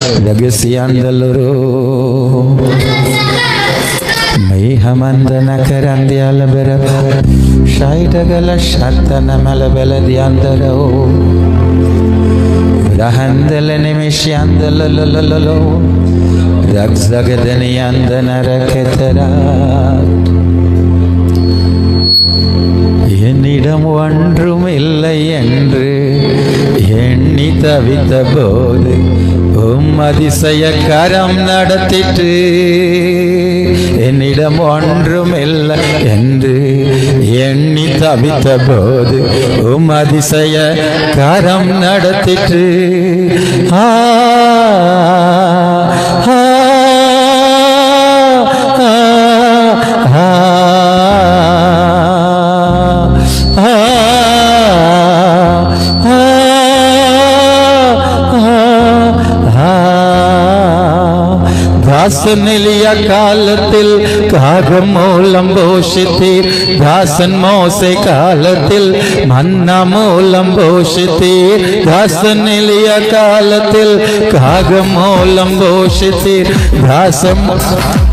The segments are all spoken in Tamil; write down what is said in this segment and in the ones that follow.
ರಗಸಿಯಂದಲರು ಮೈಹಮಂದನ ಕರಂದ್ಯಾಲ ಬೆರ ಶೈಟಗಲ ಶರ್ತನ ಮಲ ಬೆಲದಿಯಂದರವು ರಹಂದಲ ನಿಮಿಷಂದಲಲಲಲೋ ರಗ್ಜಗದನಿಯಂದನ ರಕೆತರ என்னிடம் ஒன்றும் இல்லை என்று எண்ணி தவித்த போது அதிசய கரம் நடத்திட்டு என்னிடம் ஒன்றும் இல்லை என்று எண்ணி தவித்த போது அதிசய கரம் நடத்திட்டு ஆ தாசன் எலியா காலத்தில் காகம் மூலம் போஷித்தீர் தாசன் மோசே காலத்தில் மன்னா மூலம் போஷித்தீர் தாசன் எலியா காலத்தில் காகம் மூலம் போஷித்தீர் தாசன்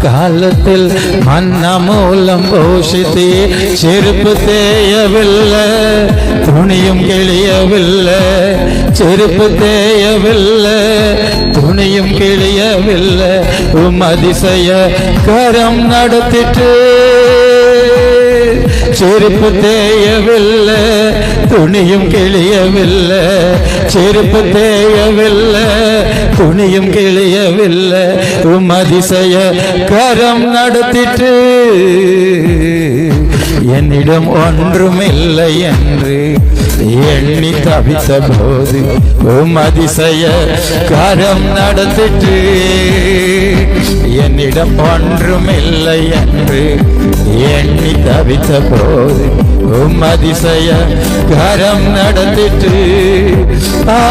காலத்தில் மன்னா மூலம் போஷித்தீர் செருப்பு தேயவில்லை துணியும் கிழியவில்லை செருப்பு தேயவில்லை துணியும் கிழியவில்லை அதிசய கரம் நடத்திட்டு செருப்பு தேயவில்லை துணியும் கிழியவில்லை செருப்பு தேயவில்லை துணியும் கிழியவில்லை அதிசய கரம் நடத்திட்டு என்னிடம் ஒன்றுமில்லை என்று எண்ணி தவித்த போது அதிசய கரம் நடத்திட்டு என்னிடம் ஒன்றுமில்லை என்று எண்ணி தவித்த போது அதிசய கரம் நடத்திட்டு ஆ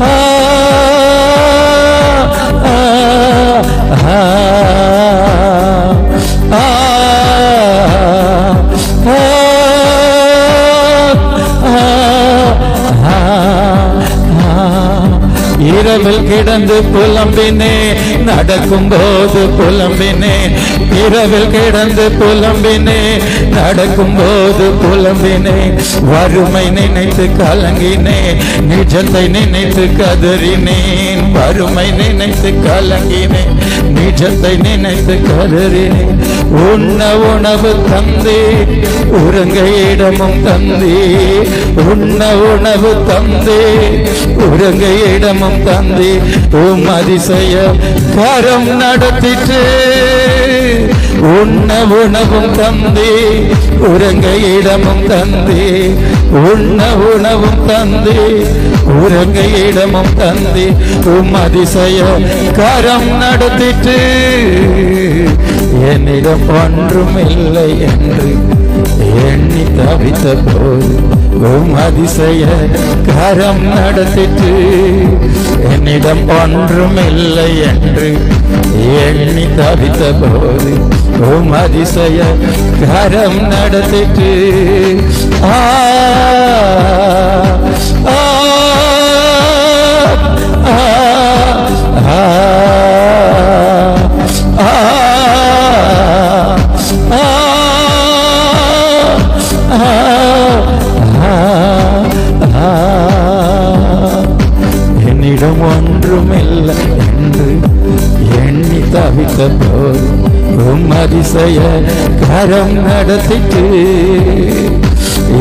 ஆ ஆ இரவில் கிடந்து புலம்பினே நடக்கும் போது புலம்பினே இரவில் கிடந்து புலம்பினே நடக்கும் போது புலம்பினே வறுமை நினைத்து கலங்கினே நிஜத்தை நினைத்து கதறினேன் வறுமை நினைத்து கலங்கினேன் நிஜத்தை நினைத்து கதறினேன் உண்ண உணவு தந்தே உறங்க இடமும் தந்தே உண்ண உணவு தந்தே உறங்க இடமும் தந்தே அதிசய கரம் நடத்திட்டு உண்ண உணவும் தந்தே உறங்க இடமும் தந்தே உண்ண உணவும் தந்தே உறங்க இடமும் தந்தே அதிசய கரம் நடத்திட்டு என்னிடம் ஒன்றும் இல்லை என்று எண்ணி தவித்த போது அதிசய கரம் நடத்திட்டு என்னிடம் ஒன்றும் இல்லை என்று எண்ணி தவித்த போது அதிசய கரம் நடத்திட்டு ஆ ஆ ஆ என்னிடம் ஒன்றுமில்லை என்று எண்ணி தவித்த போது அதிசய கரம் நடத்திட்டு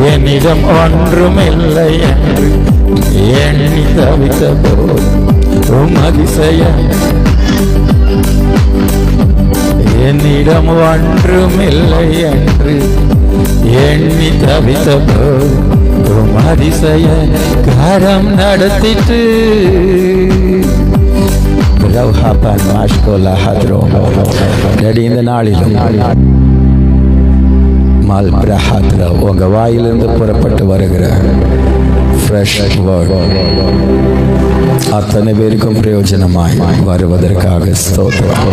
என்னிடம் ஒன்றுமில்லை என்று எண்ணி தவித்த போது அதிசய என்னிடம் ஒன்றுமில்லை என்று எண்ணி தவித்த போது அதிசய கரம் நடத்திட்டு இந்த நாளிலும் உங்க வாயிலிருந்து புறப்பட்டு வருகிற ஃப்ரெஷ் வேர்ட் அத்தனை பேருக்கும் பிரயோஜனமாய் வருவதற்காக ஸ்தோத்திரம்.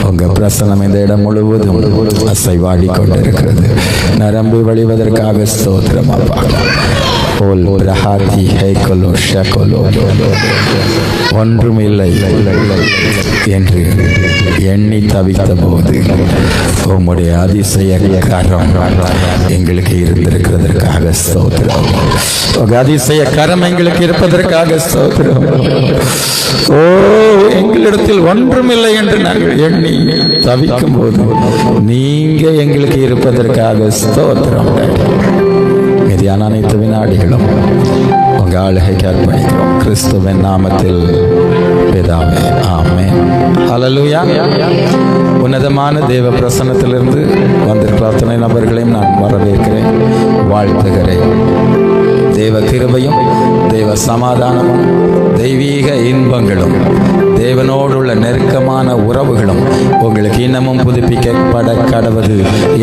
உங்க பிரசனம் இந்த இடம் முழுவதும் அசைவாடி கொண்டிருக்கிறது. நரம்பு வழிவதற்காக ஸ்தோத்திரம் அப்பா. ஒன்றுமில்லை என்று எண்ணி தவித்த போது உம்முடைய அதிசய கரம் எங்களுக்கு இருந்திருக்கிறதற்காக ஸ்தோத்திரம். அதிசய கரம் எங்களுக்கு இருப்பதற்காக ஸ்தோத்திரம். ஓ, எங்களிடத்தில் ஒன்றுமில்லை என்று நாங்கள் எண்ணி தவிக்கும் போது நீங்க எங்களுக்கு இருப்பதற்காக ஸ்தோத்திரம். மீதியான அனைத்து வினாடிகளும் உங்க ஆளுகைக்கு அர்ப்பணிக்கிறோம் கிறிஸ்துவின் நாமத்தில் பிதாவே, ஆமென். ஹல்லேலூயா. உன்னதமான தேவ பிரசன்னத்திலிருந்து வந்திருக்கிற அத்தனை நபர்களையும் நான் வரவேற்கிறேன், வாழ்த்துகிறேன். தேவ கிருபையும் தேவ சமாதானமும் தெய்வீக இன்பங்களும் தேவனோடுள்ள நெருக்கமான உறவுகளும் உங்களுக்கு இன்னமும் புதுப்பிக்கப்பட கடவுது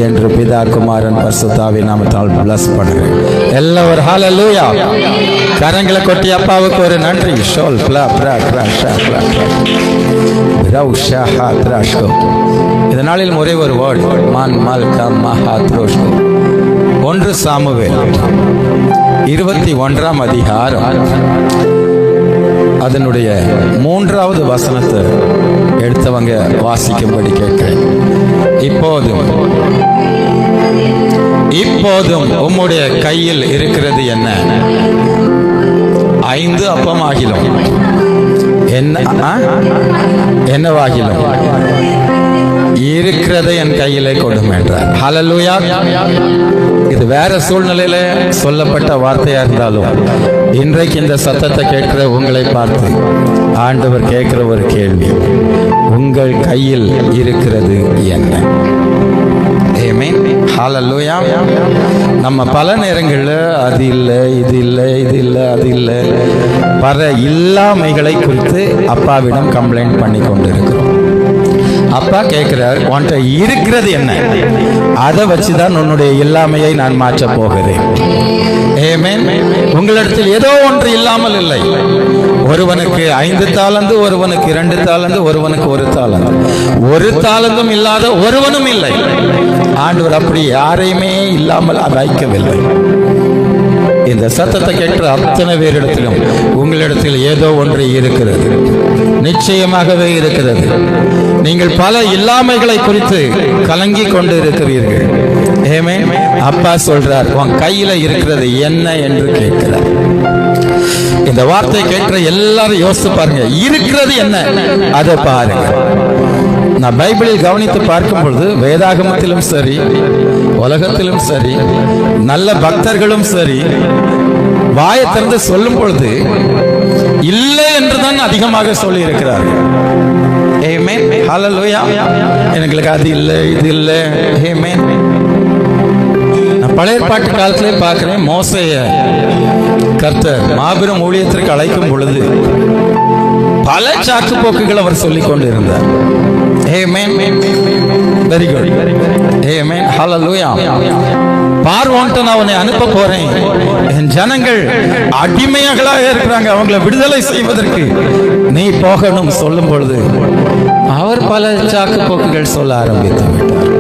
என்று பிதா குமாரன் பரிசுத்தாவின் நாமத்தால் பிளஸ் பண்ணுறேன். எல்லாரும் ஹல்லேலூயா. கரங்களை கொட்டி அப்பாவுக்கு ஒரு நன்றி. ஷோல் ப்ளா ப்ரா ப்ரா ஷா ப்ளா ப்ரா. இந்த நாளில் ஒரே ஒரு வேர்ட், மான் மல் கம் மஹாத்ரோஷ்கோ. 1 சாமுவேல் 21ஆம் அதிகாரம் அதனுடைய 3வது வசனத்தை எடுத்தவங்க வாசிக்கும்படி கேட்கிறேன். இப்போதும் உம்முடைய கையில் இருக்கிறது என்ன? 5 அப்பமாகிலும் என்னவாகிலும் இருக்கிறதை என் கையிலே கொடும் என்றார். ஹல்லேலூயா. இது வேற சூழ்நிலையில சொல்லப்பட்ட வார்த்தையா இருந்தாலும் இன்றைக்கு இந்த சத்தத்தை கேட்கிற உங்களை பார்த்து ஆண்டவர் கேட்கிற ஒரு கேள்வி, உங்கள் கையில் இருக்கிறது என்ன? ஆமென். ஹல்லேலூயா. நம்ம பல நேரங்களில் அது இல்லை, இது இல்லை, இது இல்லை, அது இல்லை, பல இல்லாமைகளை குறித்து அப்பாவிடம் கம்ப்ளைண்ட் பண்ணி கொண்டு இருக்கிறோம். அப்பா கேட்கிறார், உன்கிட்ட இருக்கிறது என்ன? அதை வச்சுதான் உன்னுடைய இல்லாமையை நான் மாற்ற போகிறேன். ஆமென். உங்களிடத்தில் ஏதோ ஒன்று இல்லாமல் இல்லை. ஒருவனுக்கு 5 தாலந்து, ஒருவனுக்கு 2 தாலந்து, ஒருவனுக்கு 1 தாலந்து, 1 தாலந்தும் இல்லாத ஒருவனும் இல்லை. ஆண்டவர் அப்படி யாரையுமே இல்லாமல் வைக்கவில்லை. இந்த சத்தத்தை கேட்கிற அத்தனை பேரிடத்திலும் உங்களிடத்தில் ஏதோ ஒன்று இருக்கிறது, நிச்சயமாகவே இருக்கிறது. நீங்கள் பல இல்லாமைகளை குறித்து கலங்கி கொண்டு இருக்கிறீர்கள். ஆமென். அப்பா சொல்றார், உன் கையில இருக்கிறது என்ன என்று கேட்கிறார். இந்த வார்த்தை கேட்கிற எல்லாரும் யோசித்து பாருங்க, இருக்கிறது என்ன அதை பாருங்க. நான் பைபிளில் கவனித்து பார்க்கும் பொழுது வேதாகமத்திலும் சரி, உலகத்திலும் சரி, நல்ல பக்தர்களும் சரி, வாயை திறந்து சொல்லும் பொழுது இல்லை என்றுதான் அதிகமாக சொல்லி இருக்கிறார்கள். ஆமென். ஹல்லேலூயா. எங்களுக்கு அது இல்லை, இது இல்லை. ஆமென். நான் பழைய பாட்டு காலத்திலே பார்க்கிறேன், மோசேய கர்த்தர் மாபெரும் ஊழியத்திற்கு அழைக்கும் பொழுது பல சாக்கு போக்குகள் அவர் சொல்லிக் கொண்டிருந்தார். ஆமென். Very good. ஆமென். ஹல்லேலூயா. பார்வோன்ட்டு நான் அவனை அனுப்ப போறேன், என் ஜனங்கள் அடிமைகளாக இருக்கிறாங்க, அவங்களை விடுதலை செய்வதற்கு நீ போகணும் சொல்லும் பொழுது அவர் பல சாக்கு போக்குகள் சொல்ல ஆரம்பித்து விட்டார்.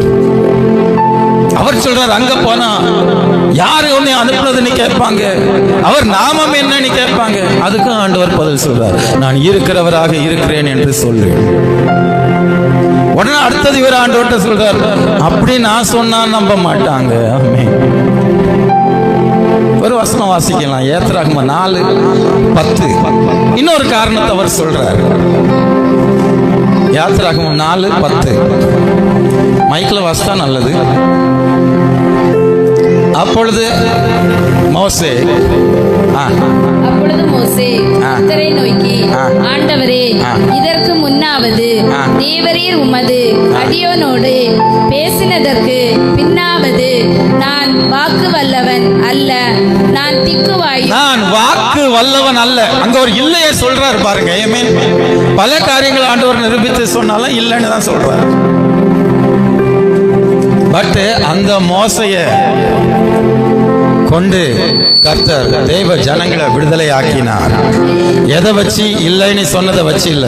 அவர் சொல்றார், அங்க போனா யாரு உன்னை அனுப்புனதுன்னு கேட்பாங்க, அவர் நாமம் என்னன்னு கேட்பாங்க. அதுக்கும் ஆண்டவர் பதில் சொல்றார், நான் இருக்கிறவராக இருக்கிறேன் என்று சொல்லு. உடனே அடுத்தது இவர் ஆண்டவர்கிட்ட சொல்றார், அப்படி நான் சொன்னா நம்ப மாட்டாங்க. ஆமென். ஒரு வசனம் வாசிக்கலாம், யாத்திராகமம் 4:10. இன்னொரு காரணத்தை அவர் சொல்றார். யாத்திராகமம் 4:10 மைக்கில் வாசித்தா நல்லது. அப்பொழுது மோசே கர்த்தரை நோக்கி, ஆண்டவரே, இதற்கு முன்னாவது தேவரீர் உமது அடியோனோடு பேசினதற்கு பின்னாவது நான் வாக்கு வல்லவன் அல்ல, நான் திக்குவாய், நான் வாக்கு வல்லவன் அல்ல. அங்க ஒரு இல்லையே சொல்றாரு பாருங்க. ஆமென். பல காரியங்கள் ஆண்டவர் நிரூபித்து சொன்னாலும் இல்லைன்னு தான் சொல்றாரு. பட் அந்த மோசைய கொண்டு கர்த்தர் தேவ ஜனங்களை விடுதலை ஆக்கினார். எதை வச்சு? இல்லைன்னு சொன்னதை வச்சு இல்ல,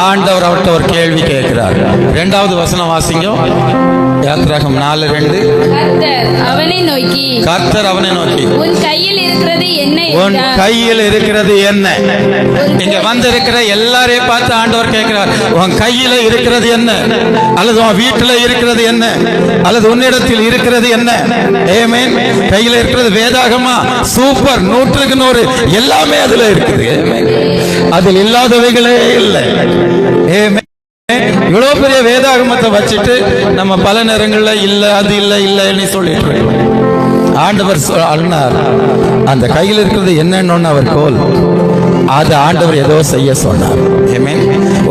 ஆண்டவர் அவர்கிட்ட ஒரு கேள்வி கேட்கிறார். 2வது வசனம் வாசிங்க. யாத்திராகமம் 4:2. கர்த்தர் அவனை நோக்கி உன் கையில் இருக்கிறது என்ன? உன் கையில் இருக்கிறது என்ன? இங்க வந்து இருக்கிற எல்லாரையும் பார்த்து ஆண்டவர் கேட்கிறார், உன் கையில இருக்கிறது என்ன? அல்லது உன் வீட்டுல இருக்கிறது என்ன? அல்லது உன்னிடத்தில் இருக்கிறது என்ன? ஆமென். கையில இருக்கிறது வேதாகமா? சூப்பர், 100க்கு 100 எல்லாமே அதுல இருக்குது. அதில் இல்லாதவைகளே இல்லை. ஆமென். இவ்வளவு பெரிய வேதாகமத்தை வச்சுட்டு நம்ம பல நேரங்கள்ல இல்ல, அது இல்ல இல்லைன்னு சொல்லிட்டு இருக்கோம். ஆண்டவர் சொன்னார், அந்த கையில் இருக்கிறது என்னன்னு அவர் கோல், அது ஆண்டவர் ஏதோ செய்ய சொன்னார்.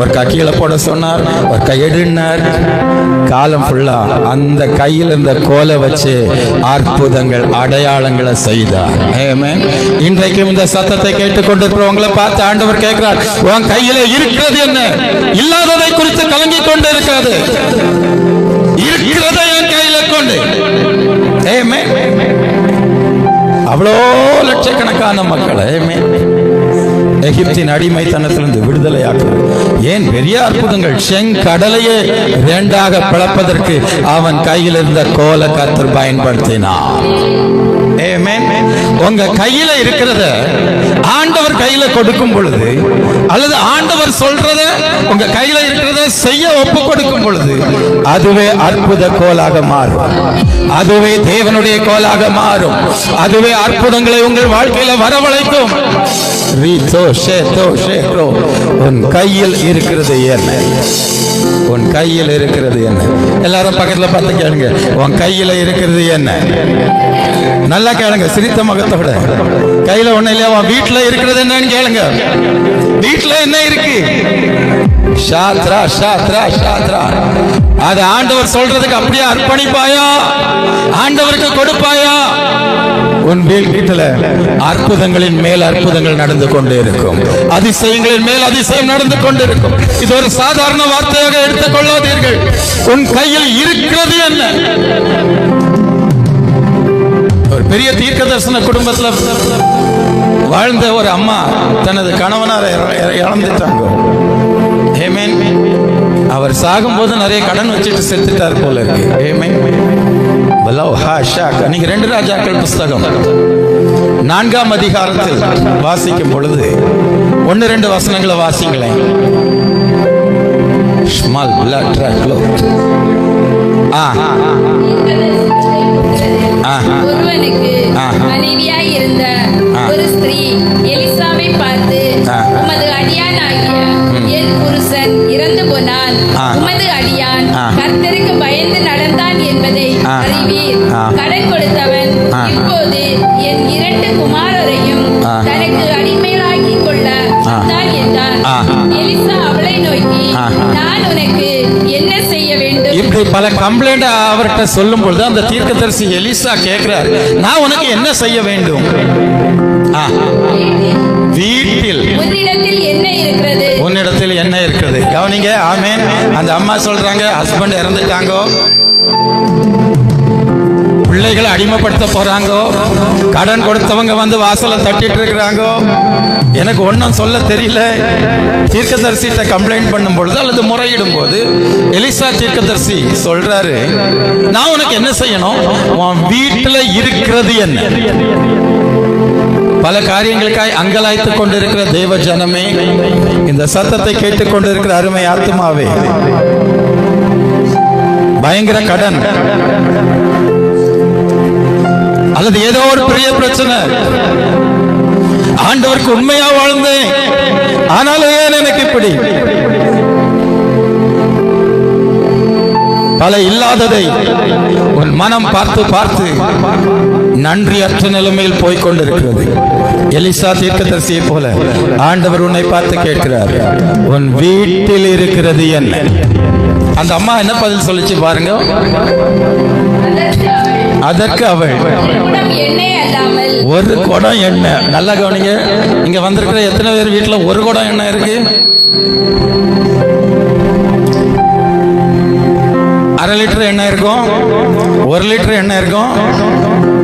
ஒரு கீழே போட சொன்னார், ஒரு கையெடுனார். காலம் ஃபுல்லா அந்த கையில் இருந்த கோலை வச்சு அற்புதங்கள் அடையாளங்களை செய்தார். இன்றைக்கும் இந்த சத்தத்தை கேட்டுக்கொண்டிருக்கிறவங்களை பார்த்து ஆண்டவர் கேட்கிறார், உன் கையில இருக்கிறது என்ன? இல்லாததை குறித்து கலங்கி கொண்டு இருக்காது, இருக்கிறதை என் கையில கொண்டு. அவ்வளோ லட்சக்கணக்கான மக்களை எகிப்தின் அடிமைத்தனத்திலிருந்து விடுதலையாக்குறார். ஏன் பெரிய அற்புதங்கள். செங்கடலையே 2ஆக பிளப்பதற்கு அவன் கையில் இருந்த கோலை கர்த்தர் பயன்படுத்தினார். உங்க கையில இருக்கிறத ஆண்டவர் கையில கொடுக்கும் பொழுது, அல்லது ஆண்டவர் சொல்றத உங்க கையில இருக்கிறத செய்ய ஒப்பு கொடுக்கும் பொழுது, அதுவே அற்புத கோலாக மாறும், அதுவே தேவனுடைய கோலாக மாறும், அதுவே அற்புதங்களை உங்கள் வாழ்க்கையில வரவழைக்கும். உன் கையில் இருக்கிறது என்ன? உன் கையில் இருக்கிறது என்ன? எல்லாரும் பக்கத்துல பார்த்து கேளுங்க, உன் கையில இருக்கிறது என்ன? நல்லா கேளுங்க, சிரித்த முகத்தோட. கையில ஒண்ணு இல்லையா? உன் வீட்டுல இருக்கிறது என்னன்னு கேளுங்க. வீட்டுல என்ன இருக்கு? ஷாத்ரா ஷாத்ரா ஷாத்ரா. அது ஆண்டவர் சொல்றதுக்கு அப்படியே அர்ப்பணிப்பாயா? ஆண்டவருக்கு கொடுப்பாயா? உன் வீட்டில் அற்புதங்களின் மேல் அற்புதங்கள் நடந்து கொண்டே இருக்கும், அதிசயங்களின் மேல் அதிசயம் நடந்து கொண்டிருக்கும். இது ஒரு சாதாரண வார்த்தையாக எடுத்துக் கொள்ளாதீர்கள். உன் கையில் இருக்கிறது என்ன? ஒரு பெரிய தீர்க்க தரிசன குடும்பத்தில் வாழ்ந்த ஒரு அம்மா தனது கணவனார் இழந்துட்டாங்க. அவர் சாகும்போது நிறைய கடன் வச்சுட்டு செத்துட்டார் போல இருக்கு. நீங்க 2 ராஜாக்கள் புஸ்தகம் 4ஆம் அதிகாரத்தில் வாசிக்கும் பொழுது 1-2 வசனங்களை வாசிங்களேன். ஒருவனுக்கு மனைவியாய் இருந்த ஒரு ஸ்திரீ எலிசாவை பார்த்து, உமது அடியானாகிய என் புருஷன் இறந்து போனான், உமது அடியான் கர்த்தருக்கு பயந்து நடந்தான் என்பதை அறிவீர். கடன் கொடுத்தவன் இப்போது என் 2 குமாரரையும் தனக்கு அடிமையாக்கி கொள்ள வந்தான் என்றான். எலிசா அவளை நோக்கி, நான் உனக்கு என்ன செய்ய வேண்டும்? இப்படி பல கம்ப்ளைண்ட் அவர்கிட்ட சொல்லும் பொழுது அந்த தீர்க்கதரிசி எலிசா கேட்கிறார், நான் உனக்கு என்ன செய்ய வேண்டும்? வீட்டில் உன்னிடத்தில் என்ன இருக்கிறது? உன்னிடத்தில் என்ன இருக்கிறது? கவனிங்க. ஆமென். அந்த அம்மா சொல்றாங்க, ஹஸ்பண்ட் இறந்துட்டாங்க, பிள்ளைகளை அடிமைப்படுத்த போறாங்க, கடன் கொடுத்தவங்க வந்து வாசலை தட்டிட்டு இருக்கிறாங்க, எனக்கு ஒன்றும் சொல்ல தெரியல. தீர்க்கதரிசிட்ட கம்ப்ளைண்ட் பண்ணும் பொழுது அல்லது முறையிடும் போது எலிசா தீர்க்கதரிசி சொல்றாரு, நான் உனக்கு என்ன செய்யணும்? உன் வீட்டுல இருக்கிறது என்ன? பல காரியங்களுக்காய் அங்கலாய்த்துக் கொண்டிருக்கிற தேவ ஜனமே, இந்த சத்தத்தை கேட்டுக் கொண்டிருக்கிற அருமை ஆத்துமாவே, பயங்கர கடன் அல்லது ஏதோ ஒரு பெரிய பிரச்சனை, ஆண்டவருக்கு உண்மையா வாழ்ந்தேன், ஆனாலும் ஏன் எனக்கு இப்படி? பல இல்லாததை உன் மனம் பார்த்து பார்த்து நன்றியற்ற நிலைமையில் போய்கொண்டிருக்கிறது. எலிசா தீர்க்கதரிசியை போல ஆண்டவர் உன்னை பார்த்து கேட்கிறார், உன் வீட்டில் இருக்கிறது என்ன? அந்த அம்மா என்ன பதில் சொல்லிச்சு பாருங்க. அதற்கு அவள், ஒரு குடம் எண்ணெய். நல்லா கவனிங்க, இங்க வந்திருக்கிற எத்தனை பேர் வீட்டுல ஒரு குடம் எண்ணெய் இருக்கு? 1/2 லிட்டர் எண்ணெய் இருக்கும், 1 லிட்டர் எண்ணெய் இருக்கும்,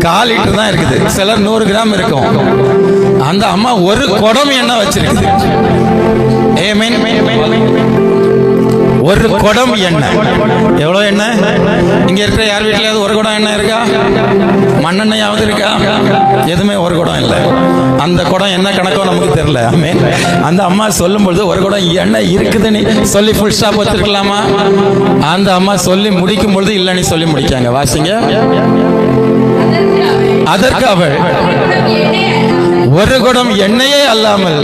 1/4 லிட்டர் தான் இருக்குது, சிலர் 100 கிராம் இருக்கும். அந்த அம்மா ஒரு குடம் எண்ணெய் வச்சிருக்குது. ஆமென். ஒரு குடம் எண்ணெய். எவ்வளவு எண்ணெய்? இங்க இருக்கிற யார் வீட்டிலாவது ஒரு குடம் எண்ணெய் இருக்கா? மண்ணெண்ணெயாவது இருக்கா? எதுவுமே ஒரு குடம் இல்லை. அந்த குடம் என்ன கணக்கோ நமக்கு தெரியல. ஆமென். அந்த அம்மா சொல்லும் பொழுது ஒரு குடம் எண்ணெய் இருக்குதுன்னு சொல்லி ஃபுல் ஸ்டாப் வச்சிருக்கலாமா? அந்த அம்மா சொல்லி முடிக்கும் பொழுது இல்லைன்னு சொல்லி முடிக்காங்க. வாசிங்க. அதற்கு அவள் ஒரு குடம் எண்ணெயே அல்லாமல்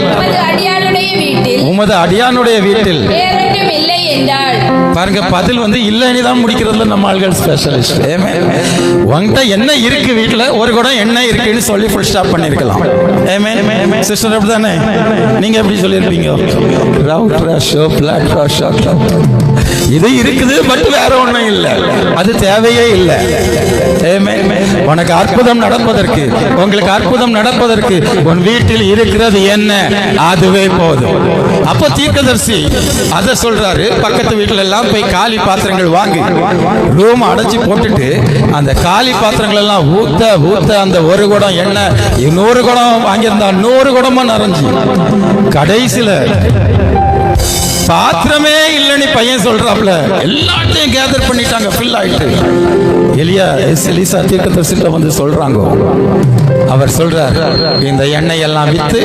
உமது அடியானுடைய வீட்டில் பாருங்க, பதில் வந்து இல்லைன்னு தான் முடிக்கிறதுல நம்ம ஆள்கள் ஸ்பெஷலிஸ்ட். உங்ககிட்ட என்ன இருக்கு வீட்டுல? ஒரு குடம் எண்ணெய் இருக்குன்னு சொல்லி ஃபுல் ஸ்டாப் பண்ணிருக்கலாம். சிஸ்டர் அப்படிதானே? நீங்க எப்படி சொல்லியிருப்பீங்க? இது இருக்குது, பட் வேற ஒண்ணும் இல்லை, அது தேவையே இல்லை. உனக்கு அற்புதம் நடப்பதற்கு, உங்களுக்கு அற்புதம் நடப்பதற்கு உன் வீட்டில் இருக்கிறது என்ன? அதுவே போதும். அப்ப தீர்க்கதரிசி அத சொல்றாரு, பக்கத்து வீட்டுல எல்லாம் போய் காலி பாத்திரங்கள் வாங்கி ரூம் அடைச்சி போட்டுட்டு அந்த காலி பாத்திரங்கள் எல்லாம் ஊத்த அந்த ஒரு குடம் எண்ணெய் 100 குடம் வாங்கியிருந்தா 100 குடமா நிறைஞ்சு கடைசியில பாத்திரமே இல்லைன்னு பையன் சொல்றாப்ல, எல்லாத்தையும் கேதர் பண்ணிட்டாங்க, ஃபில் ஆயிட்டு. எலிசா தீர்க்கதரிசிட்ட வந்து சொல்றாங்க. அவர் சொல்றார், இந்த எண்ணெய் எல்லாம் வித்து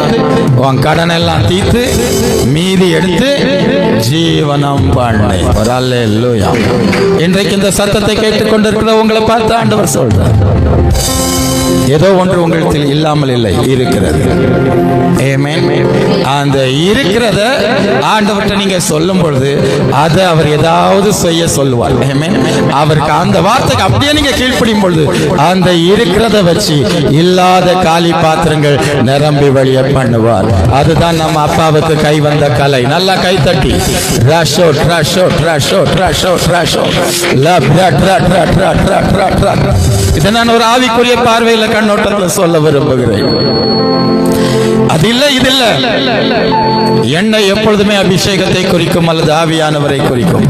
உன் கடன் எல்லாம் தீர்த்து மீதி எடுத்து ஜீவனம் பண்ணு. அல்லேலூயா. இன்றைக்கு இந்த சத்தத்தை கேட்டுக்கொண்டிருக்கிற உங்களை பார்த்து ஆண்டவர் சொல்றார், ஏதோ ஒன்று உங்களுக்கு இல்லாமல் இல்லை, இருக்கிறது. ஆமென். அந்த இருக்கிறத ஆண்டவர்கிட்ட நீங்க சொல்லும் பொழுது அதை அவர் ஏதாவது செய்ய சொல்லுவார். ஆமென். அவருக்கு அந்த வார்த்தைக்கு அப்படியே நீங்க கீழ்ப்படியும் பொழுது அந்த இருக்கிறத வச்சு இல்லாத காலி பாத்திரங்கள் நிரம்பி வழிய பண்ணுவார். அதுதான் நம்ம அப்பாவுக்கு கை வந்த கலை. நல்லா கை தட்டி ரஷோ ரஷோ ரஷோ ரஷோ ரஷோ இதை நான் ஒரு ஆவிக்குரிய பார்வையில கண்ணோட்டத்தில் சொல்ல விரும்புகிறேன். அது இல்லை, இது இல்லை. எண்ணெய் எப்பொழுதுமே அபிஷேகத்தை குறிக்கும் அல்லது ஆவியானவரை குறிக்கும்.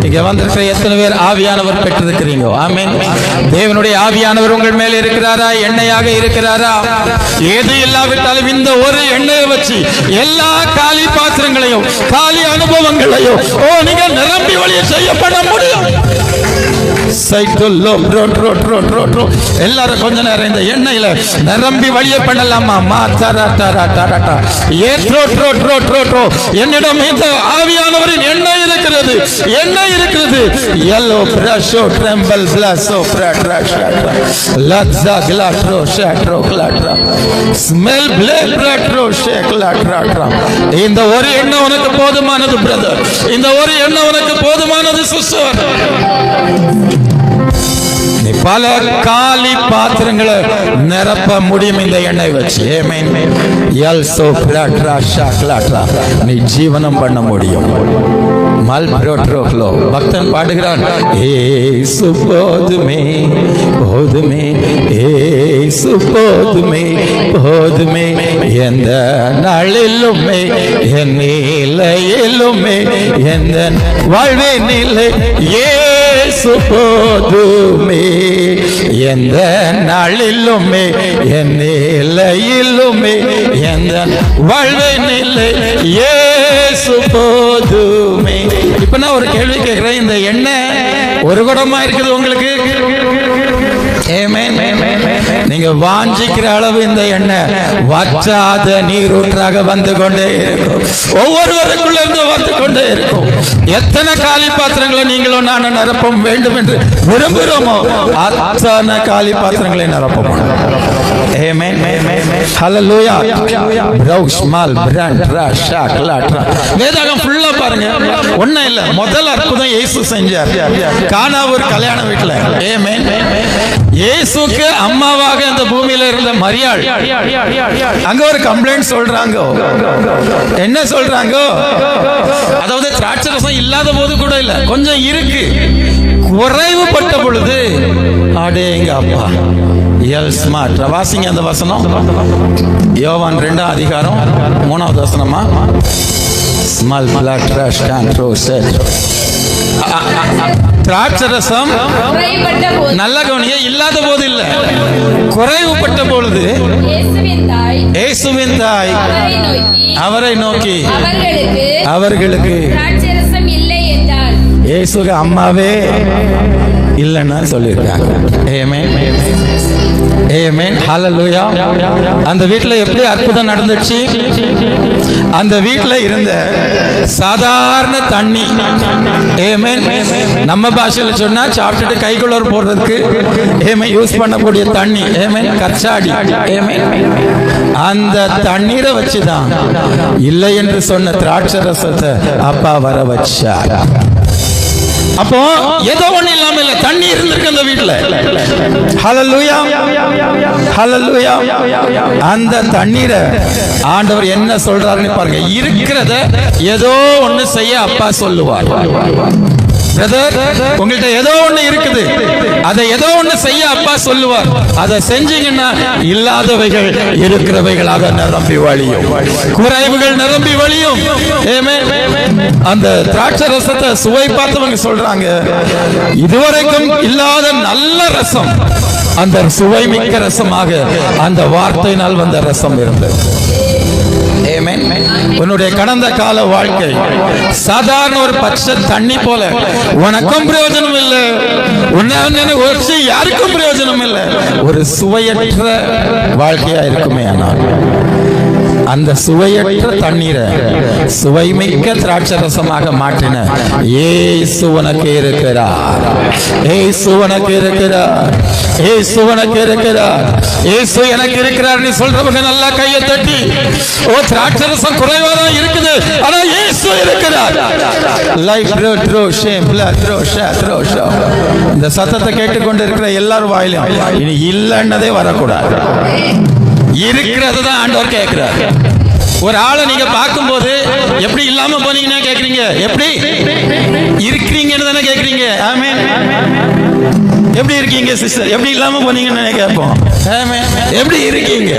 இங்க வந்திருக்கிற எத்தனை பேர் ஆவியானவர் பெற்றிருக்கிறீங்க? ஆமென். தேவனுடைய ஆவியானவர் உங்கள் மேல் இருக்கிறாரா? எண்ணெயாக இருக்கிறாரா? ஏது இல்லாவிட்டாலும் இந்த ஒரு எண்ணெயை வச்சு எல்லா காலி பாத்திரங்களையும் காலி அனுபவங்களையும் நீங்க நிரம்பி வழிய செய்யப்பட முடியும். எல்லாரும் கொஞ்ச நேரம் இந்த எண்ணெயில நிரம்பி வழிய பண்ணலாமா? என்னிடம் இந்த ஆவியானவரின் எண்ணெய் இருக்கிறது, எண்ணெய் இருக்கிறது. yellow brasho tremble blaso latza glatro shatro glatra smell black glatro shake glatra. இந்த ஒரு எண்ணெய் உனக்கு போதுமானது பிரதர், இந்த ஒரு எண்ணெய் உனக்கு போதுமானது சிஸ்டர். பல காலி பாத்திரங்களை நிரப்ப முடியும் இந்த எண்ணெய் வச்சு. நீ ஜீவனம் பண்ண முடியும். பக்தன் பாடுகிறான், ஏசு போதுமே போதுமே ஏசு போதுமே போதுமே எந்த நாளிலுமே என் நிலையிலுமே எந்த வாழ்வே நிலை ஏசு போதுமே எந்த நாளிலுமே என் நிலையிலுமே எந்த வாழ்வே நிலை ஏசு போதுமே. இப்ப நான் ஒரு கேள்வி கேட்கிறேன், இந்த எண்ணெய் ஒரு குடமா இருக்குது உங்களுக்கு? நீங்க வாஞ்சிக்கிற அளவு இந்த எண்ணெய் வற்றாத நீரூற்றாக வந்து கொண்டே இருக்கும், ஒவ்வொருவருக்குள்ள இருந்து வந்து கொண்டே இருக்கும். எத்தனை காலி பாத்திரங்களை நீங்களும் நானும் நிரப்ப வேண்டும் என்று விரும்புகிறோமோ அத்தனை காலி பாத்திரங்களை நிரப்ப. வேதாகம் ஃபுல்லா பாருங்க, ஒண்ணும் இல்ல. முதல் அற்புதம் இயேசு செஞ்சார் கானாவூர் கல்யாண வீட்டுல. இயேசுக்கு அம்மாவாக இந்த பூமியில இருந்த மரியாள் அங்க ஒரு கம்ப்ளைண்ட் சொல்றாங்க. என்ன சொல்றாங்க? அதாவது திராட்சை ரசம் இல்லாத போது கூட இல்ல, கொஞ்சம் இருக்கு, குறைவுபட்ட பொழுது அடேங்க அப்பா வாசிங்க அந்த வசனம். யோவான் 2ஆம் அதிகாரம் 3வது வசனமா. Small blood rush can throw set. திராட்சரசம் குறைபட்ட போது நல்ல கவனிய இல்லாத போது இல்ல, குறைவுபட்ட பொழுது இயேசுவின் தாய் அவரை நோக்கி அவர்களுக்கு திராட்சரசம் இல்லை என்றால் இயேசுக்கு அம்மாவே இல்லைன்னா சொல்லியிருக்காங்க. ஆமென், ஆமென், ஹல்லேலூயா. அந்த வீட்டில் எப்படி அற்புதம் நடந்துச்சு? அந்த வீட்டில் இருந்த சாதாரண தண்ணி, ஆமென், நம்ம பாஷையில் சொன்னா சாப்பிட்டுட்டு கைக்குள்ளர் போடுறதுக்கு ஆமென் யூஸ் பண்ணக்கூடிய தண்ணி, ஆமென், கச்சாடி, ஆமென், அந்த தண்ணீரை வச்சுதான் இல்லை என்று சொன்ன திராட்சை ரசத்தை அப்பா வர வச்சார். அப்போ ஏதோ ஒண்ணு இல்லாம இல்ல, தண்ணி இருந்திருக்கு அந்த வீட்டுல. ஹல்லேலூயா, ஹல்லேலூயா. அந்த தண்ணீரை ஆண்டவர் என்ன சொல்றாருன்னு பாருங்க. இருக்கிறத ஏதோ ஒண்ணு செய்ய அப்பா சொல்லுவார். பிரதர், உங்கள்கிட்ட ஏதோ ஒண்ணு இருக்குது, அதை ஏதோ ஒண்ணு செய்ய அப்பா சொல்லுவார். அதை செஞ்சீங்கன்னா இல்லாதவைகள் இருக்கிறவைகளாக நிரம்பி வழியும், குறைவுகள் நிரம்பி வழியும். அந்த திராட்சை ரசத்தை சுவை பார்த்தவங்க சொல்றாங்க, இதுவரைக்கும் இல்லாத நல்ல ரசம், அந்த சுவை மிக்க ரசமாக அந்த வார்த்தையினால் வந்த ரசம் இருந்தது. உன்னுடைய கடந்த கால வாழ்க்கை சாதாரண ஒரு பச்சை தண்ணி போல, உனக்கும் பிரயோஜனம் இல்லை, உன்னை யாருக்கும் பிரயோஜனம் இல்லை, ஒரு சுவையற்ற வாழ்க்கையா இருக்குமே. ஆனால் அந்த சுவையற்ற தண்ணீரை சுவைமிக்க திராட்சை ரசமாக மாற்றின இயேசு உனக்கு இருக்கிறார், இயேசு உனக்கு இருக்கிறார், இயேசு உனக்கு இருக்கிறார், இயேசு எனக்கு இருக்கிறார். நீ சொல்றவங்க நல்லா கையை தட்டி, ஓ திராட்சை ரசம் குறைவா தான் இருக்குது, ஆனா இயேசு இருக்கிறார். Life throw shame blood throw ஷே த்ரோ ஷோ. இந்த சத்தத்தை கேட்டுக்கொண்டு இருக்கிற எல்லாரும் வாயிலும் இனி இல்லைன்னதே வரக்கூடாது, இருக்கிறது தான் ஆண்டவர் கேட்கிறார். ஒரு ஆளை நீங்க பார்க்கும்போது எப்படி இல்லாம போனீங்கன்னா கேக்குறீங்க, எப்படி இருக்கிறீங்கன்னு தானே கேக்குறீங்க. ஆமென். எப்படி இருக்கீங்க சிஸ்டர், எப்படி இல்லாம போனீங்கன்னு கேட்போம். ஆமென். எப்படி இருக்கீங்க?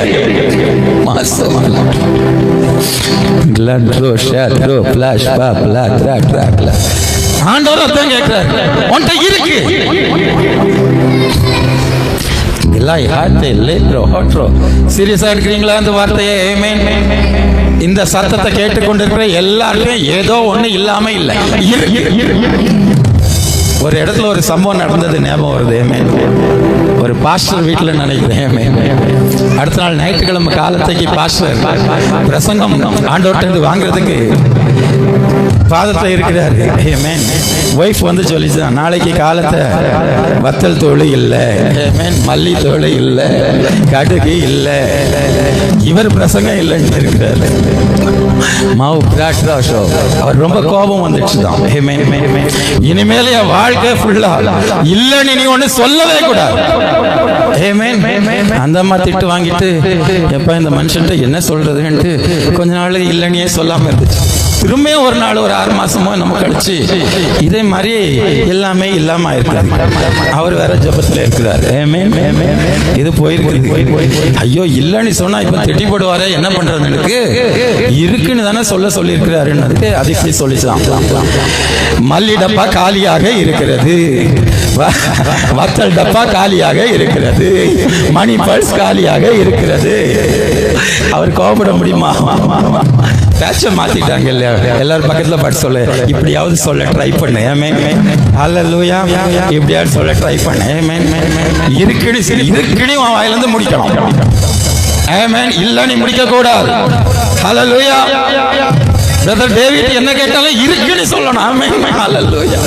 ஆண்டவர் அதான் கேட்கிறார், உன்கிட்ட இருக்கு. சீரியஸா இருக்கிறீங்களா அந்த வார்த்தையை? இந்த சத்தத்தை கேட்டுக்கொண்டிருக்கிற எல்லாருக்கும் ஏதோ ஒண்ணு இல்லாம இல்லை. ஒரு இடத்துல ஒரு சம்பவம் நடந்தது ஞாபகம் வருது. ஒரு பாஸ்டர் வீட்டில் நினைக்கிறேன். அடுத்த நாள் ஞாயிற்றுக்கிழமை காலத்தைக்கு பாஸ்டர் பிரசங்கம் ஆண்டவர்கிட்ட வாங்குறதுக்கு பாதத்தில் இருக்கிறாரு. ஒய்ஃப் வந்து சொல்லிச்சுதான், நாளைக்கு காலத்தை வத்தல் தோல் இல்லை, மல்லி தோல் இல்லை, கடுகு இல்லை, இவர் பிரசங்கம் இல்லைன்னு இருக்கிறாரு. மாவு ஷோ. அவர் ரொம்ப கோபம் வந்துடுச்சு தான். இனிமேல் என் வாழ்க்கை ஃபுல்லா இல்லைன்னு நீ ஒண்ணு சொல்லவே கூடாது. அந்த மாதிரி திட்டு வாங்கிட்டு எப்ப இந்த மனுஷன்ட்டு என்ன சொல்றதுன்ட்டு கொஞ்ச நாள் இல்லைன்னே சொல்லாம இருந்துச்சு. திரும்பியும் ஒரு நாள் ஒரு 6 மாசமோ நம்ம கழிச்சு இதே மாதிரி எல்லாமே இல்லாம இருக்காரு. அவர் வேற ஜபத்துல இருக்கிறாரு. இது போயிருக்கு. ஐயோ இல்லைன்னு சொன்னா இப்ப திட்டி போடுவாரு, என்ன பண்றது, எனக்கு இருக்குன்னு தானே சொல்லி இருக்கிறாருன்னு அது இப்படி சொல்லிச்சான். மல்லி டப்பா காலியாக இருக்கிறது, வத்தல் டப்பா காலியாக இருக்கிறது, மணி பர்ஸ் காலியாக இருக்கிறது. அவர் கோபப்பட முடியுமா? பேச்ச மாத்திட்டாங்க இல்லையா? எல்லாரும் பக்கத்துல பட்டு சொல்ல, இப்படியாவது சொல்ல ட்ரை பண்ணு. ஹல்லேலூயா. இப்படியாவது சொல்ல ட்ரை பண்ணு. இருக்குன்னு வாயிலிருந்து முடிக்கணும். ஆமென். இல்ல நீ முடிக்க கூடாது. ஹல்லேலூயா. பிரதர் டேவிட் என்ன கேட்டாலும் இருக்குன்னு சொல்லணும். ஆமென். ஹல்லேலூயா.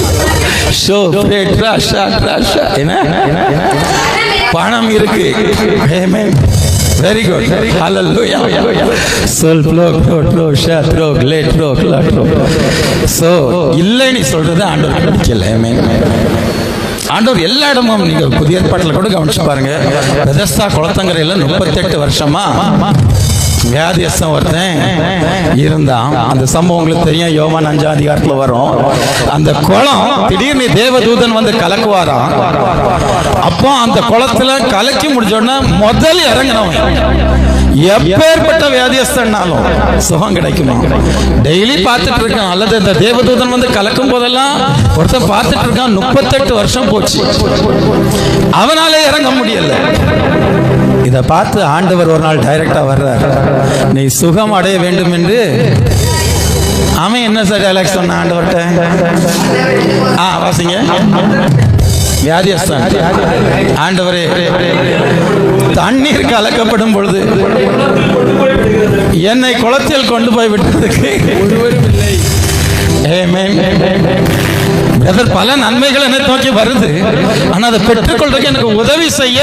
ஷோ பிரேட் ராஷா ராஷா. என்ன பணம் இருக்கு. ஆமென். Very good. Hallelujah. Soul flow, flow, share, flow, let flow, flow. So, இல்லைன்னு சொல்றது ஆண்டவர் பிடிக்கல. ஆண்டவர் எல்லா இடமும் நீங்க புதிய ஏற்பாட்டில் கூட கவனிச்சு பாருங்க. பெதஸ்தா குளத்தங்கரையில 38 வருஷமா வியாதியஸ்தம் ஒருத்தன் இருந்தான். அந்த சம்பவம் உங்களுக்கு தெரியும், யோவான் 5ஆம் அதிகாரத்துல வரும். அந்த குளம் திடீர்னு தேவதூதன் வந்து கலக்குவாராம். அப்போ அந்த குளத்துல கலக்கி முடிச்சோன்னா முதல் இறங்கினவன் எப்பேற்பட்ட வியாதியஸ்தனாலும் சுகம் கிடைக்குமா? டெய்லி பார்த்துட்டு இருக்கான், அல்லது இந்த தேவதூதன் வந்து கலக்கும் போதெல்லாம் ஒருத்தன் பார்த்துட்டு இருக்கான். 38 வருஷம் போச்சு, அவனாலே இறங்க முடியல. இதை பார்த்து ஆண்டவர் ஒரு நாள் டைரக்டா வர்றார். நீ சுகம் அடைய வேண்டும் என்று. அவன் என்ன சார் டைலாக் சொன்ன ஆண்டவர்கிட்ட? வாசிங்க. வியாதியஸ்தான் ஆண்டவரே, தண்ணீர் கலக்கப்படும் பொழுது என்னை குளத்தில் கொண்டு போய் விட்டதுக்கு ஒருவரும் இல்லை. பிரதர், பல நன்மைகள் என்னை நோக்கி வருது, ஆனா அதை பெற்றுக்கொள்றதுக்கு எனக்கு உதவி செய்ய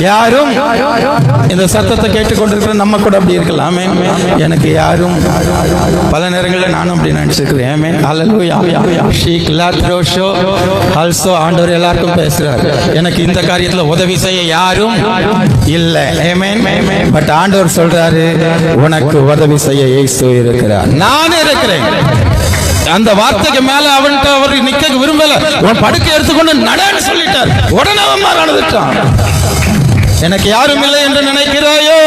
யாரும், இந்த சத்தத்தை கேட்டுக்கொண்டிருக்கிற நம்ம கூட அப்படி இருக்கலாமே, எனக்கு யாரும், பல நேரங்களில் நானும் அப்படி நினைச்சிருக்கிறேன். ஆல்சோ ஆண்டவர் எல்லாருக்கும் பேசுறார், எனக்கு இந்த காரியத்தில் உதவி செய்ய யாரும் இல்லை. பட் ஆண்டவர் சொல்றாரு, உனக்கு உதவி செய்ய இயேசு இருக்கிறார், நான் இருக்கிறேன். அந்த வார்த்தைக்கு மேல அவன்கிட்ட அவர் நிக்க விரும்பல. உன் படுக்கை எடுத்துக்கொண்டு நடன்னு சொல்லிட்டார். உடனே அவன் மாறானதுட்டான். எனக்கு யாரும் இல்லை என்று நினைக்கிறாயோ?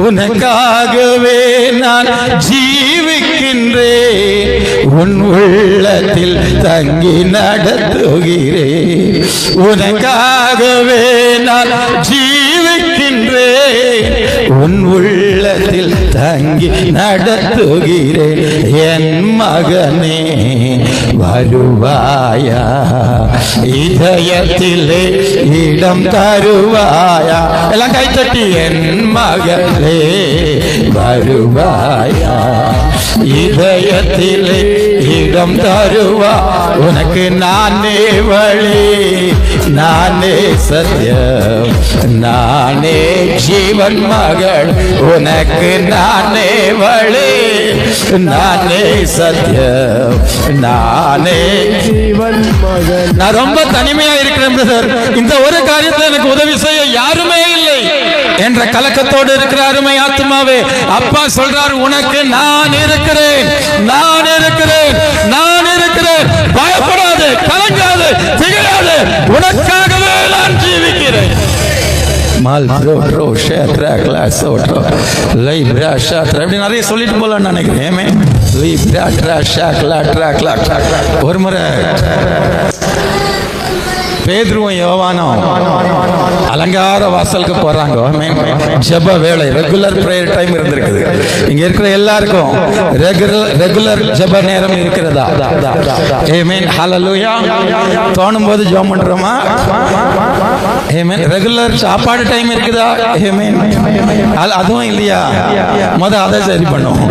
உனக்காகவே நான் ஜீவிக்கின்றேன், உன் உள்ளத்தில் தங்கி நடத்துகிறேன். உனக்காகவே நான் ஜீவிக்கின்றேன், உன் உள்ளத்தில் தங்கி நடத்துகிறேன். என் மகனே வருவாயா, இதயத்திலே இடம் தருவாயா? எல்லாம் கைத்தட்டி, என் மகனே வருவாயா, இதயத்திலே இடம் தருவா. உனக்கு நானே வழி, நானே சத்தியம், நானே ஜீவன் மகள். உனக்கு நானே வழி, நானே சத்தியம், நானே ஜீவன் மகள். நான் ரொம்ப தனிமையா இருக்கிறேன் பிரதர், இந்த ஒரு காரியத்தில் எனக்கு உதவி செய்ய யாருமே இல்லை என்ற கலக்கத்தோடு இருக்கிற அருமை ஆத்மாவே, அப்பா சொல்றார், உனக்கு நான் இருக்கிறேன், நான் இருக்கிறேன், நான் இருக்கிறேன். பயப்படாது, கலங்காது, திகழாது, உனக்காகவே நான் ஜீவிக்கிறேன். நிறைய சொல்லிட்டு போல நினைக்கிறேன். ஒரு முறை பேதுருவும் யோவானும் அலங்கார வாசலுக்கு போறாங்க. ஜெப வேளை, ரெகுலர் பிரேயர் டைம் இருந்திருக்குது. இங்க இருக்கிற எல்லாருக்கும் ரெகுலர் ஜெப நேரம் இருக்கிறதா? ஆமென், ஹல்லேலூயா. தோணும் போது ஜெபம் பண்றோமா? ஆமென். ரெகுலர் சாப்பாடு டைம் இருக்குதா? ஆமென். அதுவும் இல்லையா? அதை சரி பண்ணுவோம்.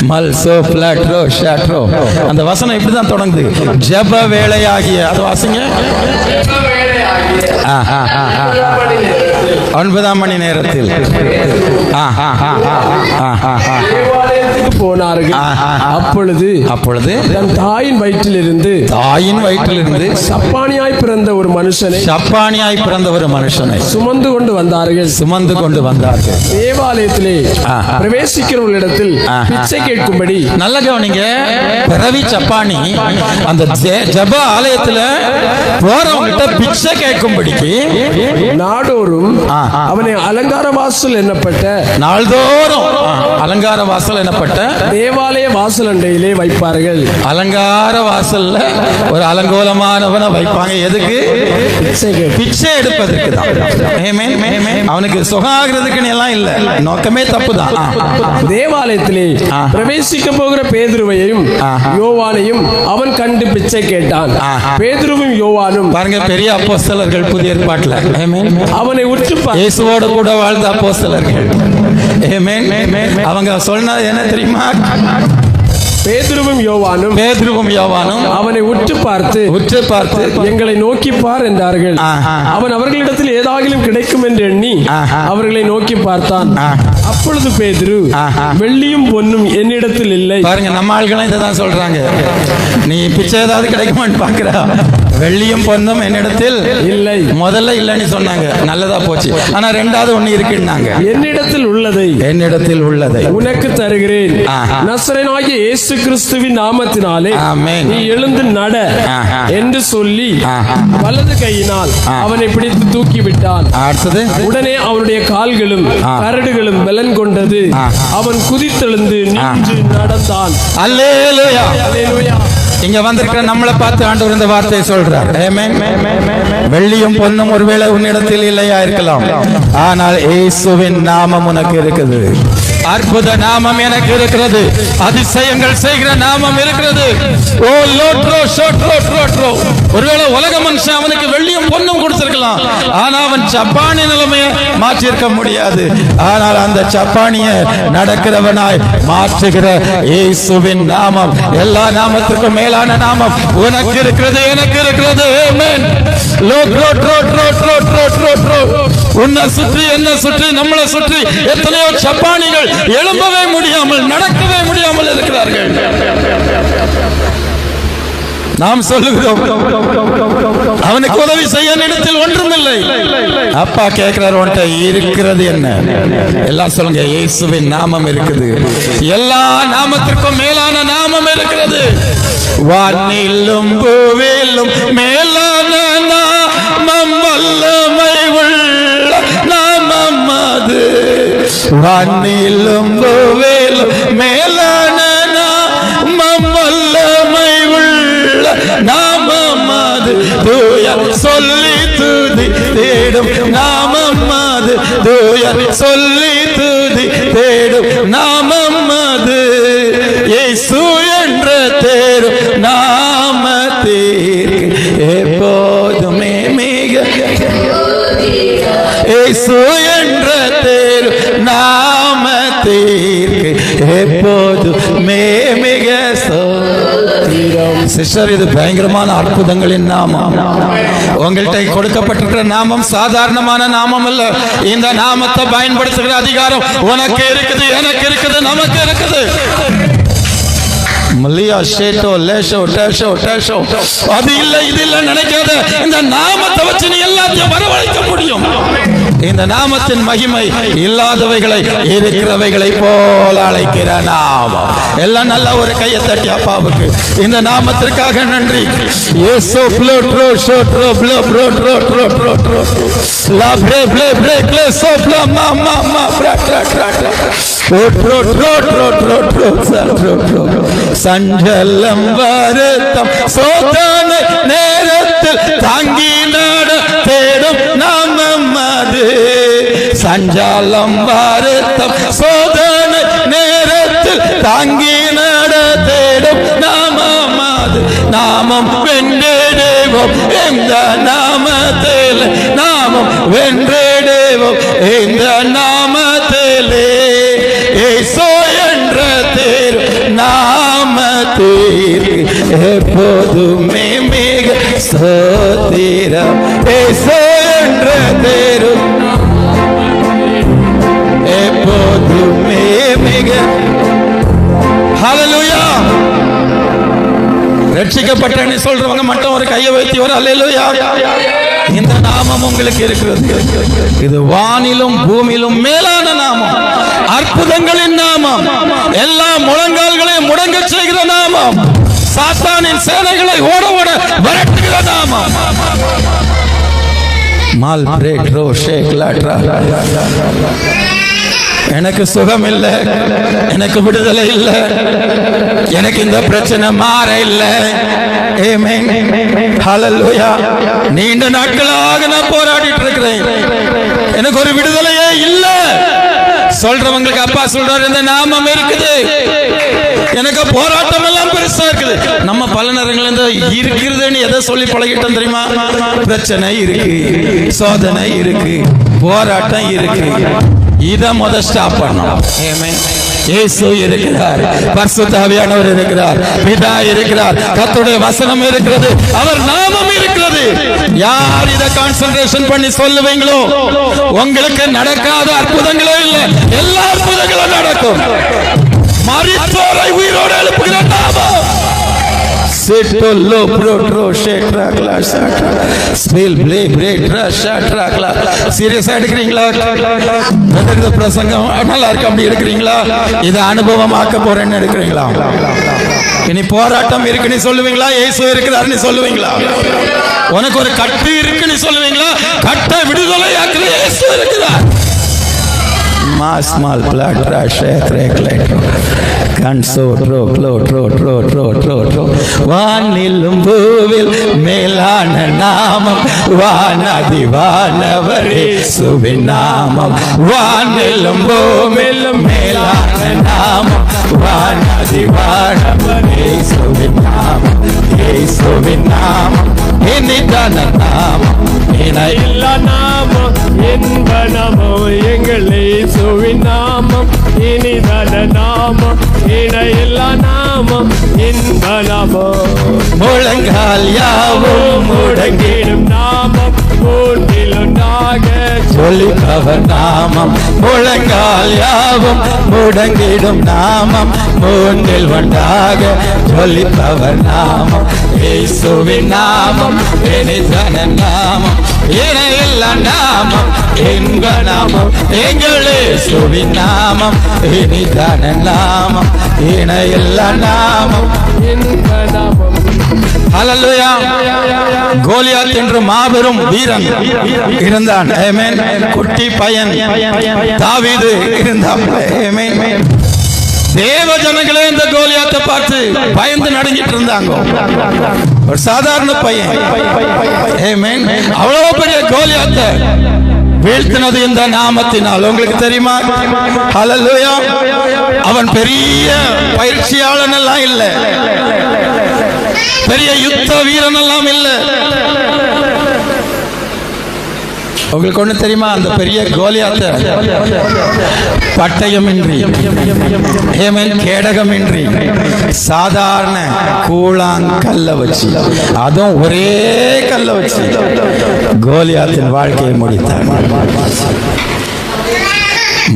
மல்சோ பிளாட்ரோ ஷாட்ரோ, அந்த வசனம் இப்படிதான் தொடங்குது. ஜெப வேளையாகிய, அது வாசிங்க. 9 மணி நேரத்தில் போனார்கள். அப்பொழுது தன் தாயின் வயிற்றிலிருந்து சப்பானியாய் பிறந்த ஒரு மனுஷனை சுமந்து கொண்டு வந்தார்கள். தேவாலயத்திலே பிரவேசிக்கிறவர்களிடத்தில் பிச்சை கேட்கும்படி. நல்ல கவனிங்க, பிறவி சப்பானி அந்த ஜெப ஆலயத்துல போறவங்கிட்ட பிச்சை கேட்கும்படிக்கு நாடோறும் அவனை அலங்கார வாசல் என்னப்பட்ட, நாள்தோறும் அலங்கார வாசல் என்னப்பட்ட தேவாலய வாசல் அண்டையிலே வைப்பார்கள். அலங்கார வாசல்ல ஒரு அலங்கோலமானவனை வைப்பாங்க. எதுக்கு? பிச்சை எடுப்பதற்கு தான். அவனுக்கு சுகாகிறதுக்குன்னு எல்லாம் இல்ல, நோக்கமே தப்புதான். தேவாலயத்திலே பிரவேசிக்க போகிற பேதுருவையும் யோவானையும் அவன் கண்டு பிச்சை கேட்டான். பேதுருவும் யோவானும் பாருங்க, பெரிய அப்போஸ்தலர்கள் புதிய ஏற்பாட்டுல. அவனை உற்று இயேசுவோடு கூட வாழ்ந்த அப்போஸ்தலர்கள். அவங்க சொன்னது என்ன தெரியுமா? பேதுருவும் யோவானும் அவனை உற்று பார்த்து எங்களை நோக்கி பார் என்றார்கள். அவன் அவர்களிடத்தில் ஏதாகிலும் கிடைக்கும் என்று எண்ணி அவர்களை நோக்கி பார்த்தான். அப்பொழுது பேதுரு, வெள்ளியும் பொன்னும் என்னிடத்தில் இல்லை. பாருங்க, நம்ம ஆள்களும் இதான் சொல்றாங்க. நீ பிச்சை ஏதாவது கிடைக்குமான்னு பாக்குறா, வெள்ளியும் பொன்னும் என்னிடத்தில் இல்லை. முதல்ல இல்லைன்னு சொன்னாங்க, நல்லதா போச்சு. ஆனா ரெண்டாவது ஒண்ணு இருக்குன்னாங்க. என்னிடத்தில் உள்ளதை உனக்கு தருகிறேன். நசரேயனாகிய இயேசு கிறிஸ்துவின் நாமத்தினாலே ஆமென். நீ எழுந்து நட ஆஹா. என்று சொல்லி ஆஹா. வலது கையினால் அவனை பிடித்து தூக்கி விட்டான். அடுத்தது உடனே அவனுடைய கால்களும் கரடுகளும் பலன் கொண்டது. அவன் குதித்தெழுந்து நின்று நடந்தான். அல்லேலூயா. அல்லேலூயா. இங்க வந்திருக்கிற நம்மளை பார்த்து ஆண்டவர் இந்த வார்த்தையை சொல்றார். ஆமென். வெள்ளியும் பொன்னும் ஒருவேளை உன்னிடத்தில் இல்லையா இருக்கலாம், ஆனால் இயேசுவின் நாமம் உனக்கு இருக்குது. அற்புத நாமம் எனக்கு இருக்கிறது. அதிசயங்கள் செய்கிற நாமம் இருக்கிறது. ஓ லோட்ரோ ஷோட்ரோ ட்ரோட்ரோ. ஒருவேளை உலக மனுஷன் அவனுக்கு வெள்ளியும் பொன்னும் கொடுத்திருக்கலாம், ஆனா அவன் சப்பானி நிலைமையை மாற்றிருக்க முடியாது. ஆனால் அந்த சப்பானியை நடக்கிறவனாய் மாற்றுகிற இயேசுவின் நாமம் எல்லா நாமத்திற்கும் மேலான நாமம் உனக்கு இருக்கிறது, எனக்கு இருக்கிறது. ஆமென். லோட்ரோ ட்ரோட்ரோ ட்ரோட்ரோ ட்ரோட்ரோ. உன்னை சுற்றி என்ன சுற்றி நம்மளை சுற்றி எத்தனையோ சப்பானிகள் எழும்பவே முடியாமல் நடக்கவே முடியாமல் இருக்கிறார்கள். நாம் சொல்லுகிறோம் அவனுக்கு உதவி செய்ய இடத்தில் ஒன்றுமில்லை. அப்பா கேட்கிறார், உன்கிட்ட இருக்கிறது என்ன? எல்லாம் சொல்லுங்க, இயேசுவின் நாமம் இருக்குது. எல்லா நாமத்திற்கும் மேலான நாமம் இருக்கிறது. வானிலும் பூவிலும் மேலான நாமம், வல்லமை உள்ள நாமம் அது. வானிலும் பூவிலும் மேலான நாமம், வல்லமை உள்ள நாமம் அது. தூயர் சொல்லி துதி தேடும் நாமம் அது. தூயர் சொல்லி துதி தேடும் நாமம் அது. இயேசு என்ற தேடும் நாமத்திற்கு எப்போதுமே மிக. இயேசு என்ற தேடும் நாமத்திற்கு எப்போதுமே மிக ஸ்தோத்திரம். சிஸ்டர், இது பயங்கரமான அற்புதங்களின் நாமம். உங்கள்கிட்ட கொடுக்கப்பட்டிருக்கிற நாமம் சாதாரணமான நாமம் அல்ல. இந்த நாமத்தை பயன்படுத்துகிற அதிகாரம் உனக்கு இருக்குது, எனக்கு இருக்குது, நமக்கு இருக்குது. மல்லியா ஷேட்டோ லேஷோ டேஷோ டேஷோ அது இல்ல இது இல்ல நினைக்காத. இந்த நாமத்தை வச்சு நீ எல்லாத்தையும் வரவழைக்க முடியும். இந்த நாமத்தின் மகிமை இல்லாதவைகளை இருக்கிறவைகளை போல அழைக்கிற நாமம். எல்லாம் நல்ல ஒரு கையை தட்டி அப்பாவுக்கு இந்த நாமத்திற்காக நன்றி. இயேசு ப்ளோ ட்ரோ ஷோ ட்ரோ ப்ளோ ப்ரோ ட்ரோ ட்ரோ ட்ரோ ட்ரோ லா ப்ரே ப்ளே ப்ளே க்ளே சோ ப்ளோ மா மா மா ப்ரா ட்ரா ட்ரா ட்ரா ட்ரோ ட்ரோ ட்ரோ ட்ரோ ட்ரோ ட்ரோ ட்ரோ ட்ரோ. சஞ்சலம் வருத்தம் சோதனை நேரத்தில் தாங்கி நட தேடும் நாமம் அது. சஞ்சலம் வருத்தம் சோதனை நேரத்தில் தாங்கி நட தேடும் நாமம் அது. நாமம் வென்றிடுவோம் இந்த நாமத்தில். நாமம் வென்றிடுவோம் இந்த நாமத்திலே. இயேசு என்ற தேர் நாமத்திற்கு எப்போதுமே மிக ஸ்தோத்திரம். இயேசு என்ற தேர் எப்போதுமே மிக. ஹல்லேலூயா. ரட்சிக்கப்பட்டேன்னு சொல்றவங்க மட்டும் ஒரு கையை வைத்து ஒரு அல்லேலூயா. இந்த நாமம் உங்களுக்கு இருக்கிறது. இது வானிலும் பூமியிலும் மேலான நாமம், அற்புதங்களின் நாமம், எல்லா முழங்கால்களையும் முடங்க செய்கிற நாமம், சாத்தானின் சேனைகளை ஓட ஓட விரட்டுகிற நாமம். மால் பிரேக் ரோ ஷேக் லாட்ரா. எனக்கு சுகம் இல்லை, எனக்கு விடுதலை இல்லை, எனக்கு இந்த பிரச்சனை மாற இல்லை. ஆமென். ஹல்லேலூயா. நீண்ட நாட்களாக நான் போராடிட்டு இருக்கிறேன், எனக்கு ஒரு விடுதலையே இல்லை சொல்றவங்களுக்கு அப்பா சொல்றாரு, இந்த நாமம் இருக்குது. எனக்கு போராட்டம் எல்லாம் பெருசா இருக்குது. நம்ம பல நேரங்கள்ல இருக்கிறதுன்னு எதை சொல்லி பழகிட்டோம் தெரியுமா? பிரச்சனை இருக்கு, சோதனை இருக்கு, போராட்டம் இருக்கு. இத முத ஸ்டாப் பண்ணணும். ஆமென். இயேசு இருக்கிறார், பரிசுத்த ஆவியானவர் இருக்கிறார், பிதா இருக்கிறார், கர்த்தருடைய வசனம் இருக்கிறது, அவர் நாமம் இருக்கிறது. யார் இத கான்சென்ட்ரேஷன் பண்ணி சொல்லுவீங்களோ உங்களுக்கு நடக்காத அற்புதங்களே இல்லை, எல்லா அற்புதங்களும் நடக்கும். மரித்தோரை உயிரோடு எழுப்புகிற நாமம். செட்டோலோ ப்ரோட்ரோ ஷேட்ராக்லா ஷாட்ரா ஸ்பெல் ப்ளே பிரேட்ரா ஷாட்ராக்லா. சீரியஸா எடுக்கிறீங்களா? பிரசங்கம் நல்லா இருக்கு அப்படி எடுக்கிறீங்களா? இதை அனுபவமாக்க போறேன்னு எடுக்கிறீங்களா? இனி போராட்டம் இருக்குன்னு சொல்லுவீங்களா? இயேசு இருக்கிறாருன்னு சொல்லுவீங்களா? உனக்கு ஒரு கட்டு இருக்குன்னு சொல்லுவீங்களா? கட்ட விடுதலை ஆக்குற இயேசு இருக்கிறார். மாஸ்மால் பிளாட் வானிலும் பூவில் மேலான நாமம் வானதி வானவரே சுவின் நாமம். வானிலும் பூவிலும் மேலான நாமம் வானதி வானவரே சுவின் நாமம். இயேசுவின் நாமம் இனிதான நாமம், இணையில்ல நாமம், என்ப நாமம் எங்கள் இயேசுவின் நாமம். இனிதான நாமம், இணையில்லா நாமம், இன்ப நாமம். முழங்கால் யாவும் முடங்கிடும் நாமம், மூன்றில் ஒன்றாக சொல்லிப்பவர் நாமம். முழங்கால் யாவும் முடங்கிடும் நாமம், மூன்றில் ஒன்றாக சொல்லிப்பவர் நாமம். இயேசுவின் நாமம் இனிதான நாமம், இணையில்ல நாமம், இன்ப நாமம், எங்கள் இயேசுவின் நாமம் இனிதான நாமம், இணையில்ல நாமம், இன்ப நாமம். ஹல்லேலூயா. கோலியாத் என்ற மாபெரும் வீரன் இருந்தான். ஆமென். குட்டி பையன் தாவீது இருந்தான். ஆமென். தேவ ஜனங்களே இந்த கோலியாத்தை பார்த்து பயந்து நடுங்கிட்டு இருந்தாங்க. ஒரு சாதாரண பையன். ஆமென். அவ்வளவு பெரிய கோலியாத்தை வீழ்த்தினது இந்த நாமத்தினால். உங்களுக்கு தெரியுமா? ஹல்லேலூயா. அவன் பெரிய பயிற்சியாளன் எல்லாம் இல்ல, பெரிய யுத்த வீரன் எல்லாம் இல்ல. உங்களுக்கு ஒண்ணு தெரியுமா? அந்த பெரிய கோலியாத்த பட்டயமின்றி, கேடகமின்றி, சாதாரண கூழாங்கல்ல வச்சு, அதுவும் ஒரே கல்ல வச்சு கோலியாத்தின் வாழ்க்கையை முடித்தார்.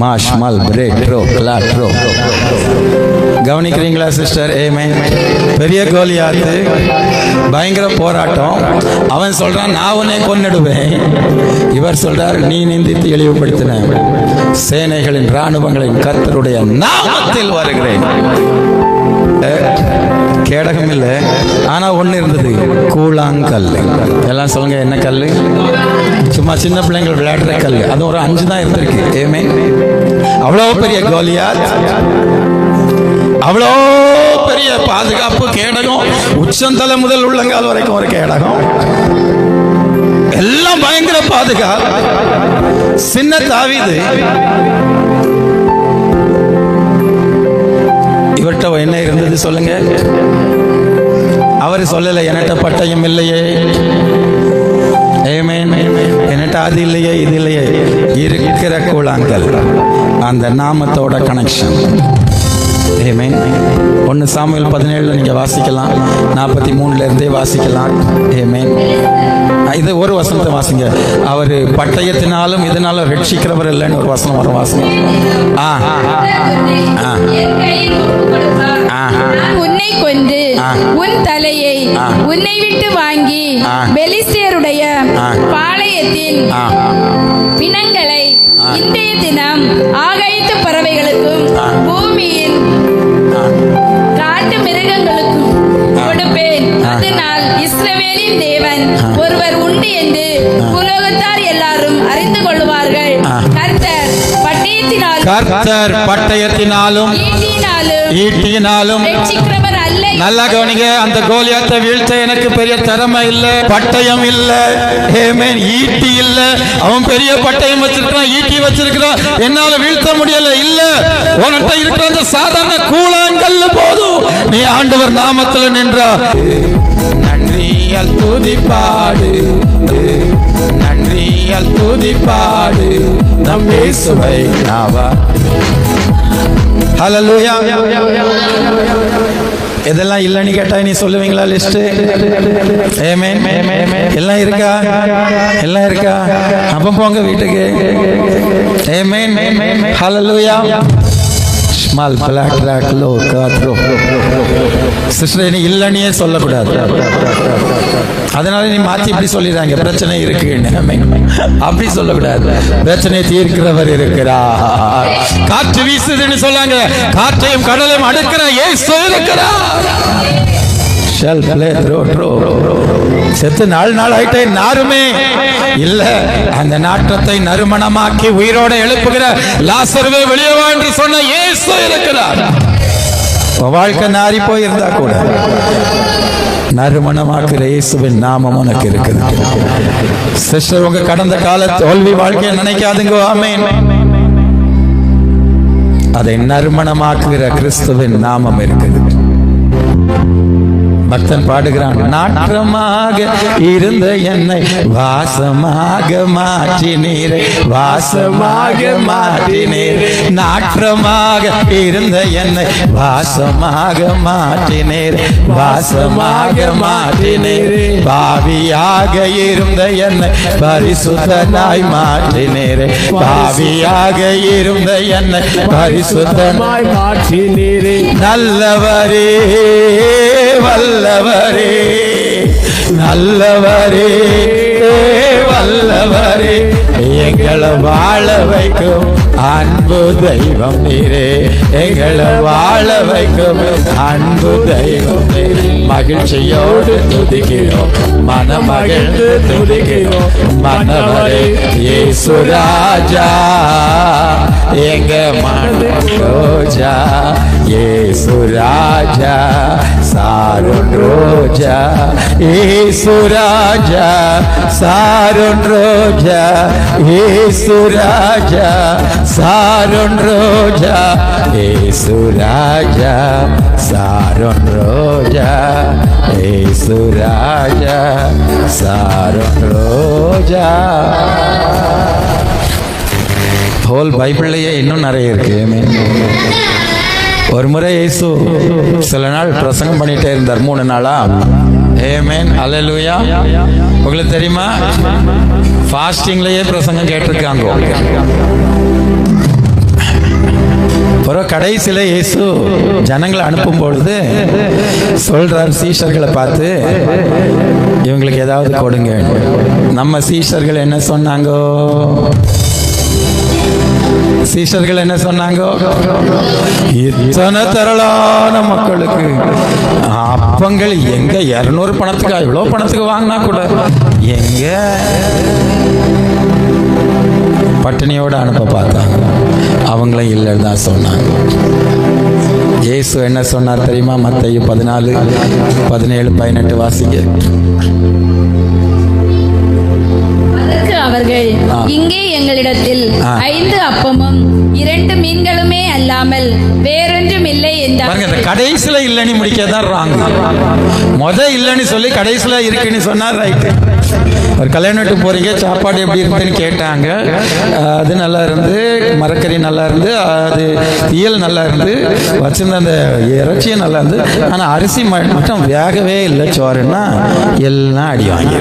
மாஷ்மல் பிரேட்ரோ கிளாட்ரோ. கவனிக்கிறீங்களா சிஸ்டர்? ஆமென். பெரிய கோலியாத்து, பயங்கர போராட்டம். அவன் சொல்றான் நான் உன்னை கொன்னிடுவேன். இவர் சொல்றார் நீ நிந்தித்து இழிவுபடுத்தின சேனைகளின் இராணுவங்களின் கர்த்தருடைய நாமத்தில் வருகிறேன். கேடகம் இல்லை, ஆனா ஒண்ணு இருந்தது, கூழாங்கல். எல்லாம் சொல்லுங்க, என்ன கல்? சும்மா சின்ன பிள்ளைங்கள் விளையாடுற கல். அது ஒரு 5 தான் இருந்திருக்கு. ஆமென். அவ்வளோ பெரிய கோலியாத், அவ்வளோ பெரிய பாதுகாப்பு கேடகம், உச்சந்தலை முதல் உள்ளங்கால் வரைக்கும் ஒரு கேடகம், எல்லாம் பயங்கர பாதுகாப்பு. சின்ன தாவீது இவர்கிட்ட என்ன இருந்தது சொல்லுங்க? அவரு சொல்லல என்கிட்ட பட்டயம் இல்லையே, என்கிட்ட அது இல்லையே, இது இல்லையே. இருக்கிற கூழாங்கல், அந்த நாமத்தோட கனெக்ஷன். 1 சாமுவேல் 17 நீங்க வாசிக்கலாம், 43 இருந்தே வாசிக்கலாம். இது ஒரு வசனத்தை வாசிங்க. அவர் பட்டயத்தினாலும் இதனாலும் ரட்சிக்கிறவர் இல்லைன்னு ஒரு வசனம் வரும், வாசிங்க. உன்னை கொண்டு உன் தலையை உன்னை விட்டு வாங்கி பெலிஸ்தியருடைய பாளையத்தின் பிணங்களை இன்றைய தினம் ஆகாயத்து பறவைகளுக்கும் பூமியின் காட்டு மிருகங்களுக்கும் கொடுப்பேன். அதனால் இஸ்ரவேலின் தேவன் ஒருவர் உண்டு என்று உலகத்தார் எல்லாரும் அறிந்து கொள்வார்கள். கர்த்தர் பட்டயத்தினாலும் ஈட்டியினாலும் ரட்சிக்கிறவர் அல்ல. நல்லா கவனிங்க. அந்த கோலியாத்தை வீழ்த்த எனக்கு பெரிய திறமை இல்ல, பட்டயம் இல்ல, ஈட்டி இல்ல. அவன் பெரிய பட்டயம் வச்சிருக்கான், ஈட்டி வச்சிருக்கான், என்னால வீழ்த்த முடியல. இல்ல, உன்கிட்ட இருக்கிற அந்த சாதாரண கூழாங்கல்ல போதும், நீ ஆண்டவர் நாமத்துல நின்றா. நன்றியால் துதிப்பாடு, நன்றியால் துதிப்பாடு நம் இயேசுவை நாவா. ஹல்லேலூயா. இதெல்லாம் இல்லைன்னு கேட்டா நீ சொல்லுவீங்களா லிஸ்ட்? ஆமென். எல்லாம் இருக்கா? எல்லாம் இருக்கா? அப்ப போங்க வீட்டுக்கு. ஆமென். ஹல்லேலூயா. ஸ்மால் பிளாக் ட்ராக் லோ காத்ரோ. சிஸ்டர் நீ இல்லைன்னே சொல்லக்கூடாது. அதனால நீ மாத்தி இப்படி சொல்லிடுறாங்க, பிரச்சனை இருக்குன்னு. அப்படி சொல்லக்கூடாது. பிரச்சனை தீர்க்கிறவர் இருக்கிறார். காற்று வீசுதுன்னு சொல்லாங்க, காற்றையும் கடலையும் அடுக்கிற இயேசு இருக்கிறார். செத்து 4 நாள் ஆயிட்டே நாருமே இல்ல. அந்த நாற்றத்தை நறுமணமாக்கி உயிரோட எழுப்புகிற லாசருவே வெளியே வா என்று சொன்ன இயேசு இருக்கிறார். வாழ்க்கை நாரி போயிருந்தா கூட நறுமணமாக்குற இயேசுவின் நாமம் உனக்கு இருக்குது. சிஸ்டர் உங்க கடந்த கால தோல்வி வாழ்க்கையை நினைக்காதுங்க. ஆமென். அதை நறுமணமாக்குகிற கிறிஸ்துவின் நாமம் இருக்குது. பக்தன் பாடுகிறான், நாற்றமாக இருந்த என்னை வாசமாக மாற்றினீரே, வாசமாக மாற்றினீரே. நாற்றமாக இருந்த என்னை வாசமாக மாற்றினீரே, வாசமாக மாற்றினீரே. பாவியாக இருந்த என்னை பரிசுத்தனாய் மாற்றினீரே, பாவியாக இருந்த என்னை பரிசுத்தனாய் மாற்றினீரே. நல்லவரே வல்லவரே, நல்லவரே வல்லவரே, எங்களை வாழ வைக்கும் அன்பு தெய்வம் நீரே, எங்களை வாழ வைக்கும் அன்பு தெய்வம் நீரே. மகிழ்ச்சியோடு துதிக்கிறோம், மனமகிழ்ந்து துதிக்கிறோம். மனவரே இயேசு ராஜா, எங்க மனோஜா இயேசு ராஜா, சாருன் ரோஜா இயேசு ராஜா, சாருன் ரோஜா இயேசு ராஜா, சாருன் ரோஜா இயேசு ராஜா, சாருன் ரோஜா இயேசு ராஜா, சாருன் ரோஜா. ஹோல் பைபிள்லயே இன்னும் நிறைய இருக்கு. ஒரு முறை இயேசு சில நாள் பிரசங்கம் பண்ணிட்டே இருந்தார், 3 நாளா. ஆமென், அல்லேலூயா. உங்களுக்கு தெரியுமா, ஃபாஸ்டிங்லயே பிரசங்கம் கேட்டிருக்காங்க. ஒரு கடைசியில இயேசு ஜனங்களை அனுப்பும் பொழுது சொல்றார் சீஷர்களை பார்த்து, இவங்களுக்கு ஏதாவது கொடுங்க. நம்ம சீஷர்கள் என்ன சொன்னாங்க? சீஷர்கள் என்ன சொன்னாங்க? இத்தனை திரளான மக்களுக்கு அப்பங்கள் எங்க 200 பணத்துக்கு இவ்வளோ பணத்துக்கு வாங்கினா கூட எங்க பட்டினியோட அனுப்ப பார்த்தாங்க. அவங்களும் இல்லைன்னு தான் சொன்னாங்க. இயேசு என்ன சொன்னார் தெரியுமா? மத்தேயு 14, 17, 18 வாசிங்க. அவர்கள், இங்கே எங்களிடத்தில் 5 அப்பமும் 2 மீன்களுமே அல்லாமல் வேறொன்றும் இல்லை என்றார். கடைசியில இல்லைன்னு முடிக்கதான் ராங். இல்லைன்னு சொல்லி கடைசியில இருக்குன்னு சொன்னா ரைட்டு. ஒரு கல்யாணத்துக்கு போறீங்க, சாப்பாடு எப்படி இருக்குன்னு கேட்டாங்க. அது நல்லா இருந்து, மரக்கறி நல்லா இருந்து, அது தீயல் நல்லா இருந்து, வச்சிருந்த அந்த இறைச்சியும் நல்லா இருந்து, ஆனா அரிசி மட்டும் வேகவே இல்லை சோறுன்னா எல்லாம் அடி வாங்கி.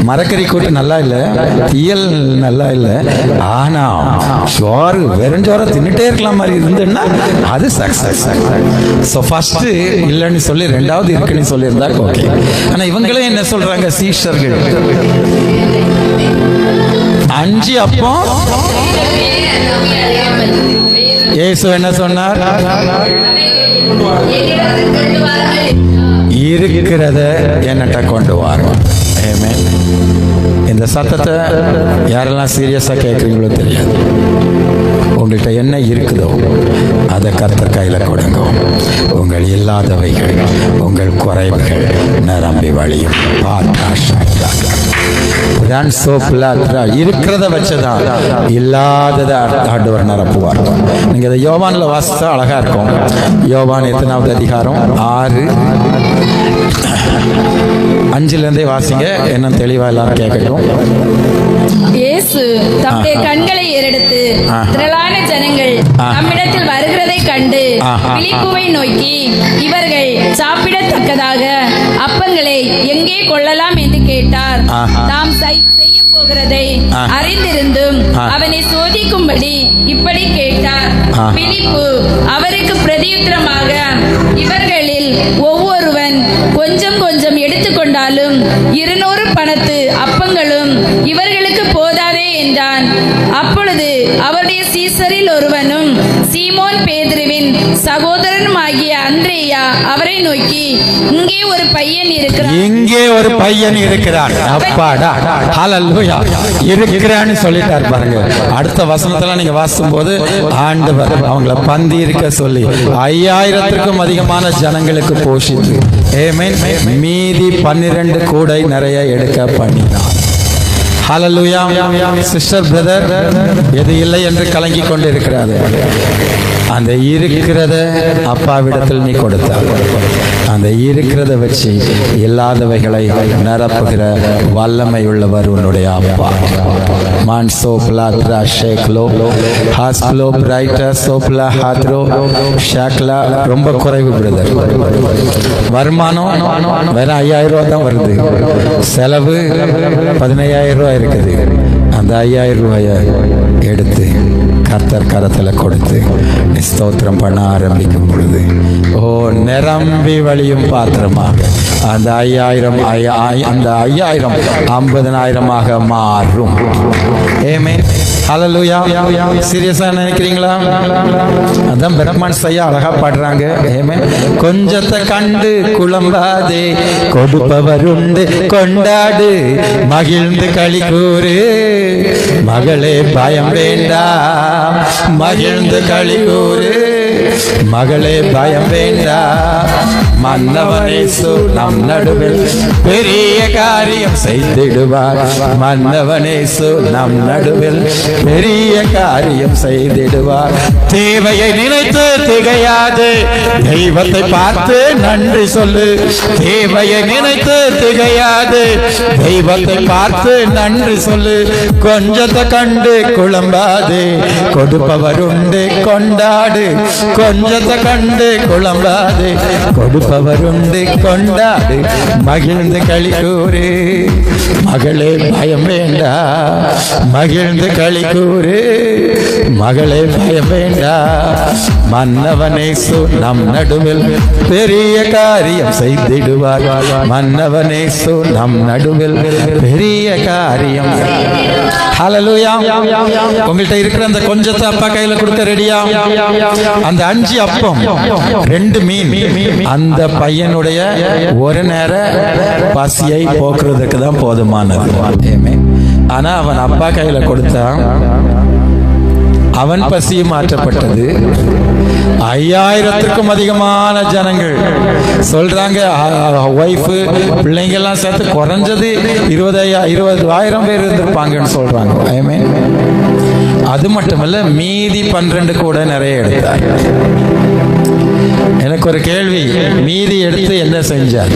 மரக்கறி கூட்டு நல்லா இல்லை, தீயல் நல்லா இல்லை, ஆனா சோறு வெறுஞ்சோரை தின்னுட்டே இருக்கலாம் மாதிரி இருந்துன்னா அது சக்சஸ். ஸோ ஃபர்ஸ்ட் இல்லைன்னு சொல்லி 2வது இருக்குன்னு சொல்லியிருந்தா ஓகே. ஆனா இவங்களே என்ன சொல்றாங்க? சீஷர்கள் 5 அப்பம். இயேசு என்ன சொன்னார்? இருக்கிறத என்னட்ட கொண்டு வாருங்க. ஆமென். இந்த சத்தத்தை யாரெல்லாம் சீரியஸா கேட்குறீங்களோ தெரியாது. உங்கள்கிட்ட என்ன இருக்குதோ அதை கர்த்தர் கையில கொடுங்க. உங்கள் இல்லாதவைகள், உங்கள் குறைவுகள் நிரம்பி வழியும். இருக்கிறத வச்சுதான் இல்லாததை ஆண்டவர் நிரப்புவார். நீங்க இதை யோவான்ல வாசித்தா அழகா இருக்கும். யோவான் எத்தனாவது அதிகாரம்? 6, 5 வாசிங்க, என்ன தெளிவா எல்லாரும் கேட்கட்டும். இயேசு தம்முடைய கண்களை ஏறெடுத்து திரளான ஜனங்கள் நம்மிடத்தில் வருகிறதை கண்டு பிலிப்புவை நோக்கி, இவர்கள் சாப்பிடத்தக்கதாக அப்பங்களை எங்கே கொள்ளலாம் என்று கேட்டார். தாம் செய்ய போகிறதை அறிந்திருந்தும் அவனை சோதிக்கும்படி இப்படி கேட்டார். பிலிப்பு அவருக்கு பிரதியுத்தரமாக, இவர்களில் ஒவ்வொருவன் கொஞ்சம் கொஞ்சம் எடுத்துக்கொண்டாலும் 200 பணத்து அப்பங்களும் இவர்களுக்கு போதாதே என்றான். அப்பொழுது அவருடைய சீசரில் ஒருவனும் சீமோன் பேதுருவின் சகோதரனுமாகிய அந்திரேயா அவரை நோக்கி, இங்கே ஒரு பையன் இருக்கிறான். அப்பாடா, ஹல்லேலூயா, இருக்கிறான்னு சொல்லிட்டார் பாருங்க. அடுத்த வசனத்துல நீங்க வாசிக்கும் போது ஆண்டவர் அவங்கள பந்தி இருக்க சொல்லி 5000க்கும் அதிகமான ஜனங்களுக்கு போஷித்து மீதி 12 கூடை நிறைய எடுக்க பண்ணினார். ஹல்லேலூயா. சிஸ்டர், பிரதர், எது இல்லை என்று கலங்கி கொண்டு இருக்கிறாரு. அந்த இருக்கிறத அப்பாவிடத்தில் நீ கொடுத்தார். அந்த இருக்கிறத வச்சு இல்லாதவைகளை நிரப்புகிற வல்லமை உள்ளவர் உன்னுடைய அப்பா. மான்சோ பிளாத்ரா ஷேக்லோ ஹாஸ்லோ பிரைட்டா சோப்லா ஹாத்ரோ ஷாக்லா. ரொம்ப குறைவு பிரதர். வருமானம் வேற 5000 ரூபா தான் வருது. செலவு 15000 ரூபாய் இருக்குது. அந்த 5000 ரூபாயை எடுத்து கர்த்தர் கரத்தில் கொடுத்து ஸ்தோத்திரம் பண்ண ஆரம்பிக்கும் பொழுது நிரம்பி வழியும் பாத்திரமாக அந்த 5000 50,000 மாறும். ஆமென். ஹல்லேலூயா. சீரியஸா நினைக்கிறீங்களா? அதான் பிரம்மன் செய்ய அழகா பாடுறாங்க. ஆமென். கொஞ்சத்தை கண்டு குழம்பாதே, கொடுப்பவருண்டு கொண்டாடு, மகிழ்ந்து களி கூறு, மகளே பயம் வேண்டாம், மகிழ்ந்து களி கூறு, மகளே பயம் வேண்டாம், மன்னவனேசு நம் நடுவில் பெரிய காரியம் செய்திடுவார், மன்னவனேசு நம் நடுவில் பெரிய காரியம் செய்திடுவார். தேவையை நினைத்து திகையாது, தெய்வத்தை பார்த்து நன்றி சொல்லு. தேவையை நினைத்து திகையாது, தெய்வத்தை பார்த்து நன்றி சொல்லு. கொஞ்சத்தை கண்டு குழம்பாது, கொடுப்பவர் உண்டு கொண்டாடு. கொஞ்சத்தை கண்டு குழம்பாது, கொடுப்பவர் உண்டு கொண்டாடு, மகிழ்ந்து களி கூறு, மகளே பயம் வேண்டா, மகிழ்ந்து களி கூறு, மகளே பயம் வேண்டா, மன்னவனேசு நம் நடுவில் பெரிய காரியம் செய்திடுவார், மன்னவனேசு நம் நடுவில் பெரிய காரியம். ஹல்லேலூயா. உங்கள்கிட்ட இருக்கிற அந்த கொஞ்சத்தை அப்பா கையில கொடுக்க ரெடியா? அந்த 5 அப்பம் 2 மீன் அந்த பையனுடைய ஒரு நேர பசியை போக்குறதுக்கு தான் போதுமானது. ஆனா அவன் அப்பா கையில கொடுத்தான், அவன் பசியை மாற்றப்பட்டது. 5000க்கும் அதிகமான ஜனங்கள் சொல்றாங்க, ஒய்ஃபு பிள்ளைங்க எல்லாம் சேர்த்து குறைஞ்சது 20,000 பேர் இருந்திருப்பாங்கன்னு சொல்றாங்க. ஆமென். அது மட்டுமல்ல, மீதி 12 கூட நிறைய எடுத்தார். எனக்கு ஒரு கேள்வி, மீதி எடுத்து என்ன செஞ்சார்?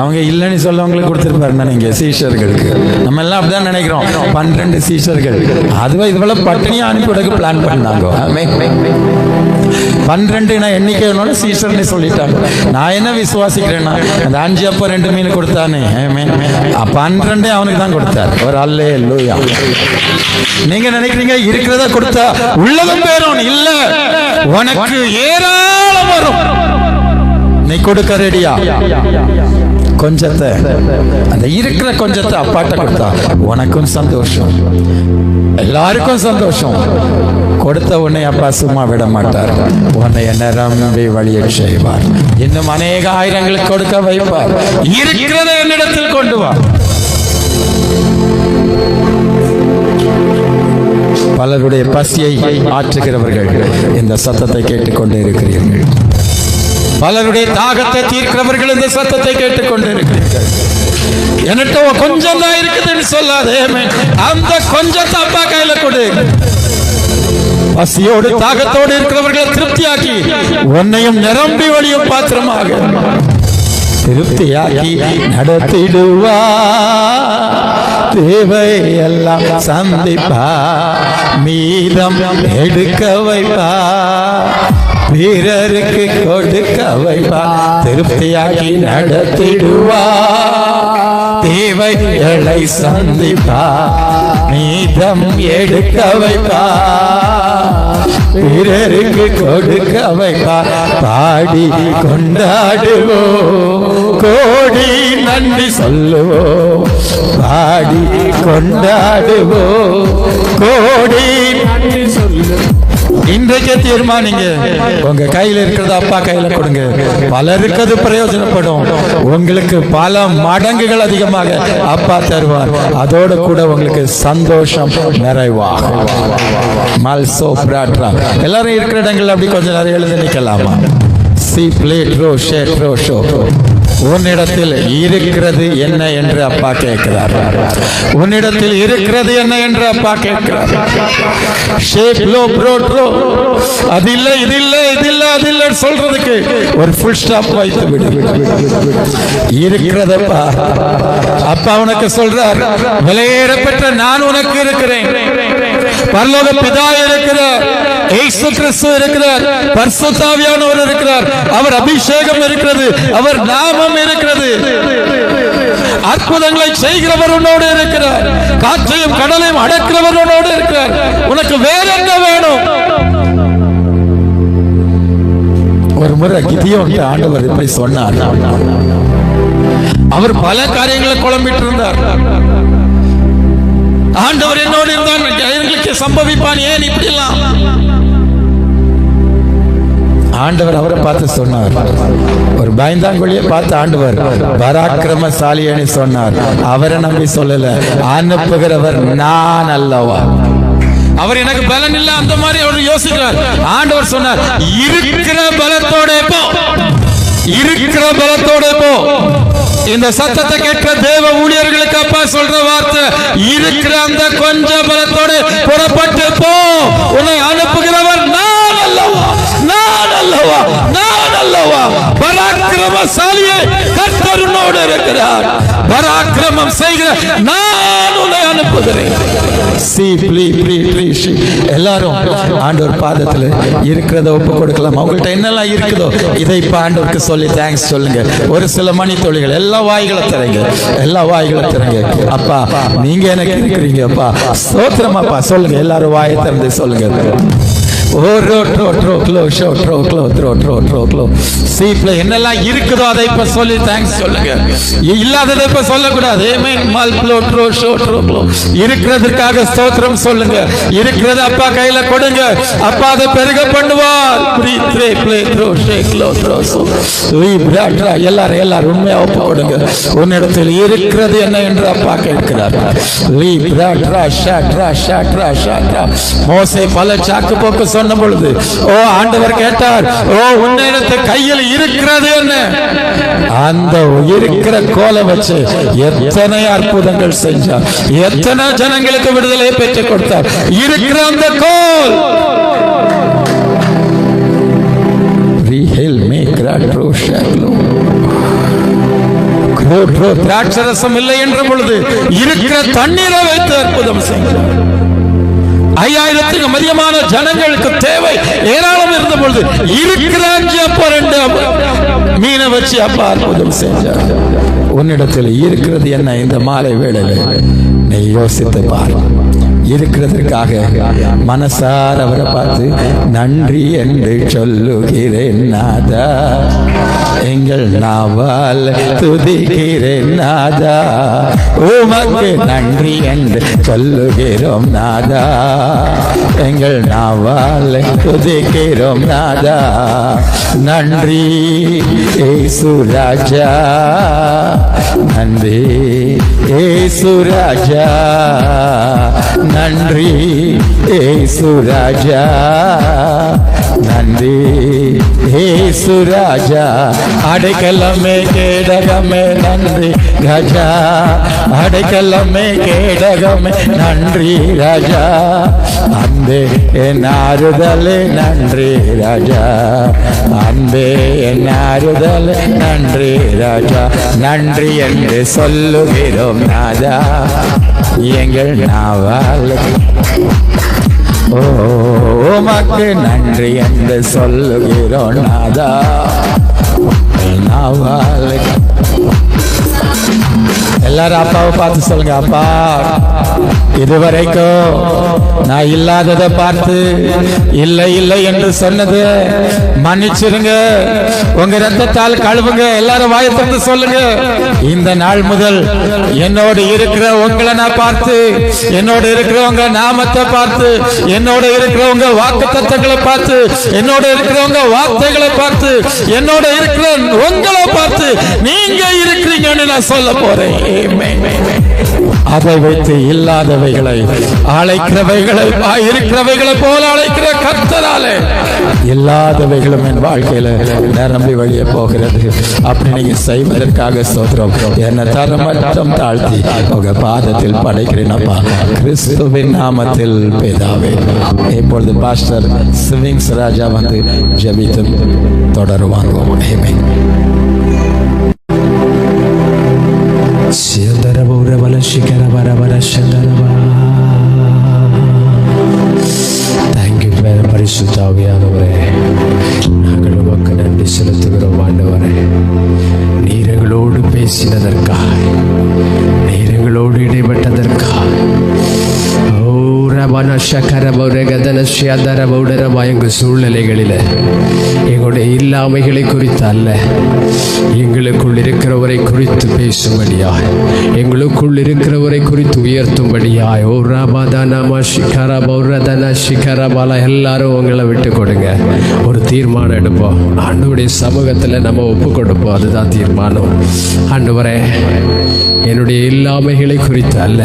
அவங்க இல்லைன்னு சொல்லவங்களுக்கு கொடுத்துருப்பாரு நீங்க சீஷர்களுக்கு. நம்ம எல்லாம் அப்படிதான் நினைக்கிறோம், 12 சீஷர்கள். அதுவா இதுவரை பட்டினியா அனுப்பிவிடக்கு பிளான் பண்ணாங்க. 12 எண்ணிக்கையோட சீஷர்னு சொல்லிட்டாங்க. நான் என்ன விசுவாசிக்கிறேன்னா, அந்த 5 அப்ப 2 மீன் கொடுத்தானே, 12 அவனுக்கு தான் கொடுத்தார். ஒரு அல்லேலூயா. நீங்க நினைக்கிறீங்க இருக்கிறத கொடுத்தா உள்ளதும் பேரும் இல்ல, உனக்கு ஏராளம் வரும். நீ கொடுக்க ரெடியா? கொஞ்சத்தை, அந்த இருக்கிற கொஞ்சத்தை அப்பாட்ட கொடுத்தா உனக்கும் சந்தோஷம், எல்லாருக்கும் சந்தோஷம். கொடுத்த உன்னை அப்பா சும்மா விட மாட்டார், உன்னை நிரம்பி வழியை செய்வார், இன்னும் அநேக ஆயிரங்களுக்கு கொடுக்க வைப்பார். இருக்கிறத என்னிடத்தில் கொண்டு வா. பலருடைய பசியை ஆற்றுகிறவர்கள் இந்த சத்தத்தை கேட்டுக்கொண்டே இருக்கிறீர்கள். பலருடைய தாகத்தை தீர்க்கிறவர்கள் இந்த சத்தத்தை கேட்டுக்கொண்டே இருக்கிறீர்கள். என்கிட்ட கொஞ்சம் தான் இருக்குதுன்னு சொல்லாதே, அந்த கொஞ்சத்தை அப்பா கையில கொடு. பசியோடு தாகத்தோடு இருக்கிறவர்களை திருப்தியாக்கி உன்னையும் நிரம்பி வழியும் பாத்திரமாக திருப்தியாக்கி நடத்திடுவா. தேவை எல்லாம் சந்திப்பா, மீதம் எடுக்க வைப்பா, வீரருக்கு கொடுக்க வைப்பா, திருப்தியாக்கி நடத்திடுவா. தேவைகளை சந்திப்பா, மீதம் எடுக்க வைப்பார், பிறருக்கு கொடுக்க வைப்பார். பாடி கொண்டாடுவோம், கோடி நன்றி சொல்லுவோம். பாடி கொண்டாடுவோம், கோடி நன்றி சொல்லுவோம். இன்றைக்கே தீர்மானிங்க, உங்க கையில இருக்கிறது அப்பா கையில கொடுங்க. பலருக்கு அது பிரயோஜனப்படும். உங்களுக்கு பல மடங்குகள் அதிகமாக அப்பா தருவார். அதோடு கூட உங்களுக்கு சந்தோஷம் நிறைவாக. மல்சோ பிராட்ரா எல்லாரும் இருக்கிற இடங்கள் அப்படி கொஞ்ச நேரம் எழுந்து நிக்கலாமா? சி பிளேட் ரோ ஷேட் ரோ ஷோ. உன்னிடத்தில் இருக்கிறது என்ன என்று அப்பா கேட்கிறார். உன்னிடத்தில் இருக்கிறது என்ன என்று அப்பா கேட்கிறார். அது இல்லை, இது இல்லை, இது இல்லை, அது இல்லை சொல்றதுக்கு ஒரு ஃபுல் ஸ்டாப் வைத்து விடு. இருக்கிறதப்பா அப்பா உனக்கு சொல்றார். விலையேறப்பெற்ற நான் உனக்கு இருக்கிறேன். பரலோக பிதா இருக்கிறார், இயேசு கிறிஸ்து இருக்கிறார், பரிசுத்த ஆவியானவர் இருக்கிறார், அவர் அபிஷேகம் இருக்கிறது, அவர் நாமம் இருக்கிறது. அற்புதங்களை செய்கிறவர் உன்னோடு இருக்கிறார். காற்றையும் கடலையும் அடக்கிறவர் உன்னோடு இருக்கிறார். உனக்கு வேற என்ன வேணும்? ஒரு முறை கிதியோன் ஆண்டவர் இப்படி சொன்னார். அவர் பல காரியங்களை குழம்பிட்டு இருந்தார். ஆண்டவர் என்னோடு இருந்தான், எங்களுக்கு சம்பவிப்பான், ஏன் இப்படி எல்லாம்? ஆண்டவர் அவரை பார்த்து சொன்னார். ஒரு பயந்தாங்கொழியை பார்த்து ஆண்டவர் பராக்கிரமசாலின்னு சொன்னார். அவரை நம்பி சொல்லல, அனுப்புகிறவர் நான் அல்லவா. அவர் எனக்கு பலன் இல்ல அந்த மாதிரி அவர் யோசிக்கிறார். ஆண்டவர் சொன்னார், இருக்கிற பலத்தோட போ, இருக்கிற பலத்தோட போ. இந்த சத்தத்தை கேட்கிற தேவ ஊழியர்களுக்கு அப்பா சொல்ற வார்த்தை, இருக்கிற அந்த கொஞ்ச பலத்தோடு புறப்பட்டு போ. உன்னை அனுப்புகிறவர் நான் அல்லவா, நான் அல்லவா, நான் அல்லவா. பராக்கிரமசாலியே கர்த்தர் உன்னோடு இருக்கிறார். பராக்கிரமம் செய்கிற நான் உன்னை அனுப்புகிறேன். எல்லாரும் ஆண்டவர் பாதத்தில் இருக்கிறத ஒப்பு கொடுக்கலாம். அவங்கள்ட்ட என்னெல்லாம் இருக்குதோ இதை இப்ப ஆண்டவருக்கு சொல்லி தேங்க்ஸ் சொல்லுங்க. ஒரு சில மணி தொழில்கள் எல்லா வாய்களை தரங்க, எல்லா வாய்களை தரங்க. அப்பா நீங்க எனக்கு இருக்கிறீங்க அப்பா, ஸ்தோத்திரமாப்பா சொல்லுங்க. எல்லாரும் வாயை திறந்து சொல்லுங்க. என்னெல்லாம் இருக்குதோ அதை இப்ப சொல்லி தேங்க்ஸ் சொல்லுங்க. இல்லாததை இப்ப சொல்லக்கூடாது. இருக்கிறதுக்காக ஸ்தோத்திரம் சொல்லுங்க. இருக்கிறது அப்பா கையில கொடுங்க. அப்பா அதை பெருக பண்ணுவார். எல்லாரும் உண்மையா ஒப்பு கொடுங்க. உன்னிடத்தில் இருக்கிறது என்ன என்று அப்பா கேட்கிறார். மோசே பல சாக்கு போக்கு சொன்ன பொழுது ஓ ஆண்டவர் கேட்டார், ஓ உன்னிடத்து கையில் இருக்கிறது என்ன? அந்த இருக்கிற கோலை வச்சு எத்தனை அற்புதங்கள் செஞ்சார், எத்தனை ஜனங்களுக்கு விடுதலை பெற்றுக் கொடுத்தார். இருக்கிற அந்த கோல் திராட்சரசம் இல்லை என்ற பொழுது இருக்கிற தண்ணீரை வைத்து அற்புதம் செஞ்சார். 5000க்கும் அதிகமான ஜனங்களுக்கு தேவை ஏராளம் இருந்த பொழுது இருக்கிற மீனை வச்சு அப்பா அற்புதம் செஞ்சார். உன்னிடத்தில் இருக்கிறது என்ன? இந்த மாலை வேளையில் நீ யோசித்து பார். இருக்கிறதற்காக மனசார அவரை பார்த்து நன்றி என்று சொல்லுகிறேன் நாதா, எங்கள் நாவால் துதிக்கிறேன் நாதா, உமக்கு நன்றி என்று சொல்லுகிறோம் நாதா, எங்கள் நாவால் துதிக்கிறோம் நாதா. நன்றி இயேசு ராஜா, நன்றி இயேசு ராஜா, நன்றி இயேசு ராஜா, நன்றி இயேசு ராஜா. அடைக்கலமே கேடகமே நன்றி ராஜா, அடைக்கலமே கேடகமே நன்றி ராஜா, அன்பே என் ஆறுதலே நன்றி ராஜா, அன்பே என் ஆறுதலே நன்றி ராஜா. நன்றி என்று சொல்லுகிறோம் நாதா, எங்கள் நாவால் உமக்கு நன்றி என்று சொல்லுகிறோம் நாதா, நாவால் எல்லாரும் அப்பாவை பார்த்து சொல்லுங்க, அப்பா இதுவரைக்கும் நான் இல்லாததை பார்த்து இல்லை இல்லை என்று சொன்னது மன்னிச்சிருங்க, உங்க ரத்தத்தால் கழுவுங்க. எல்லாரும் வாயை திறந்து சொல்லுங்க, இந்த நாள் முதல் என்னோடு இருக்கிற உங்களை நான் பார்த்து, என்னோடு இருக்கிற உங்க நாமத்தை பார்த்து, என்னோட இருக்கிறவங்க வாக்குத்தத்தங்களை பார்த்து, என்னோட இருக்கிறவங்க வார்த்தைகளை பார்த்து, என்னோட இருக்கிற உங்களை பார்த்து நீங்க இருக்கிறீங்கன்னு நான் சொல்ல போறேன். அதை வைத்து இல்லாதவைகளை அழைக்கிறவைகளை இருக்கிறவைகளை போல அழைக்கிற கர்த்தராலே இல்லாதவைகளும் என் வாழ்க்கையில நிரம்பி வழிய போகிறது. அப்படி நீங்க செய்வதற்காக ஸ்தோத்திரம். என்னை தரமட்டம் தாழ்த்தி உங்க பாதத்தில் படைக்கிறேன் அப்பா, கிறிஸ்துவின் நாமத்தில் பிதாவே. இப்பொழுது பாஸ்டர் சிவிங்ஸ் ராஜா வந்து ஜெபித்து தொடருவாங்க. ஆமென். பரிசுத்தாவியானவரே, நாங்கள் உமக்கு நன்றி செலுத்துகிறோம். ஆண்டவரே, நீர் எங்களோடு பேசினதற்காக, நீர் எங்களோடு இடைப்பட்டதற்காக, எங்கள் சூழ்நிலைகளில் எங்களுடைய இல்லாமைகளை குறித்து அல்ல, எங்களுக்குள் இருக்கிறவரை குறித்து பேசும்படியாய், எங்களுக்குள் இருக்கிறவரை குறித்து உயர்த்தும்படியாய். ஓ ரபதனமா சிகரபௌரதன சிகரபால எல்லாரும் உங்களை விட்டு கொடுங்க. ஒரு தீர்மானம் எடுப்போம். ஆண்டவருடைய சமூகத்தில் நம்ம ஒப்பு கொடுப்போம். அதுதான் தீர்மானம். ஆண்டவரே, என்னுடைய இல்லாமைகளை குறித்து அல்ல,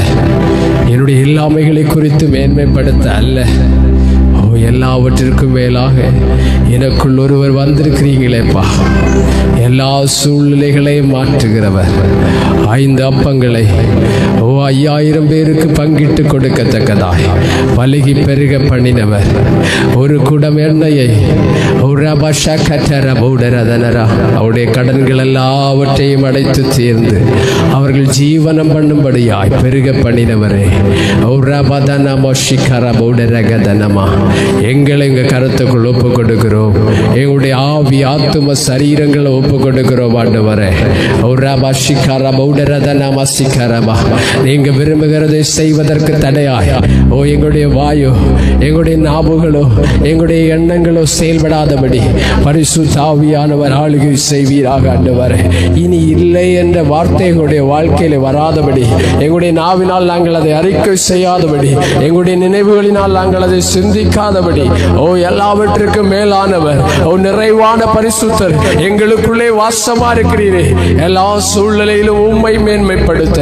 என்னுடைய இல்லாமைகளை குறித்து மேன்மைப்படுத்த அல்ல, எல்லாவற்றிற்கும் மேலாக எனக்குள் ஒருவர் வந்திருக்கிறீங்களேப்பா. எல்லா சூழ்நிலைகளையும் மாற்றுகிறவர், 5 அப்பங்களை 5000 பேருக்கு பங்கிட்டு கொடுக்கத்தக்கதாய் பலுகி பெருக பண்ணினவர், ஒரு குடம் எண்ணெயை அவருடைய கடன்கள் எல்லாவற்றையும் அடைத்து தீர்ந்து அவர்கள் ஜீவனம் பண்ணும்படியாய் பெருக பண்ணினவரே, எங்களை எங்க கருத்துக்குள் ஒப்பு கொடுக்கிறோம். எங்களுடைய ஆவி ஆத்தும சரீரங்களை ஒப்பு கொடுக்கிறோம். ஆண்டவரே, நீங்க விரும்புகிறதை செய்வதற்கு தடையாய் எங்களுடைய வாயோ, எங்களுடைய நாவுகளோ, எங்களுடைய எண்ணங்களோ செயல்படாதபடி பரிசுத்த ஆவியானவர் ஆளுகை செய்வீராக. ஆண்டவரே, இனி இல்லை என்ற வார்த்தை எங்களுடைய வாழ்க்கையில வராதபடி, எங்களுடைய நாவினால் நாங்கள் அதை அறிக்கை செய்யாதபடி, எங்களுடைய நினைவுகளினால் நாங்கள் அதை சிந்திக்காதபடி, எல்லாவற்றுக்கும் மேலானவர், நிறைவான பரிசுத்தர் எங்களுக்குள்ளே வாசமா இருக்கிறீரே. எல்லா சூழ்நிலையிலும் உம்மை மேன்மைப்படுத்த,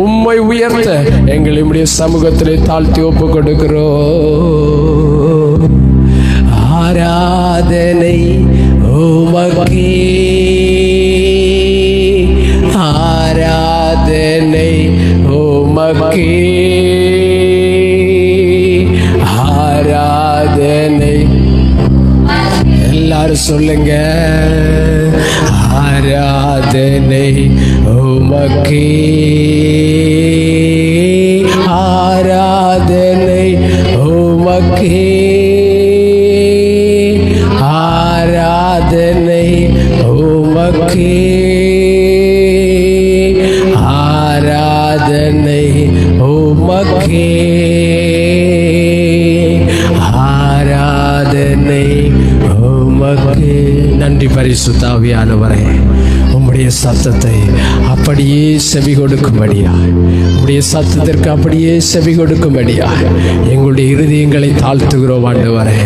உம்மை உயர்த்த எங்களுடைய சமூகத்திலே தாழ்த்தி ஒப்பு கொடுக்கிறோம். ஆராதனை உமக்கே, ஆராதனை உமக்கே, ஆராதனை. எல்லாரும் சொல்லுங்க, ஆராதனை உமக்கே, ஆராதனை உமக்கே, ஆராதனை உமக்கே, ஆராதனை உமக்கே, ஆராதனை உமக்கே. நன்றி பரிசுத்த ஆவியானவரே, உம்முடைய சத்தத்தை அப்படியே செவி கொடுக்கும்படியா, உம்முடைய சத்தத்திற்கு அப்படியே செவி கொடுக்கும்படியா எங்களுடைய இருதயங்களை தாழ்த்துகிறோம். ஆண்டவரே,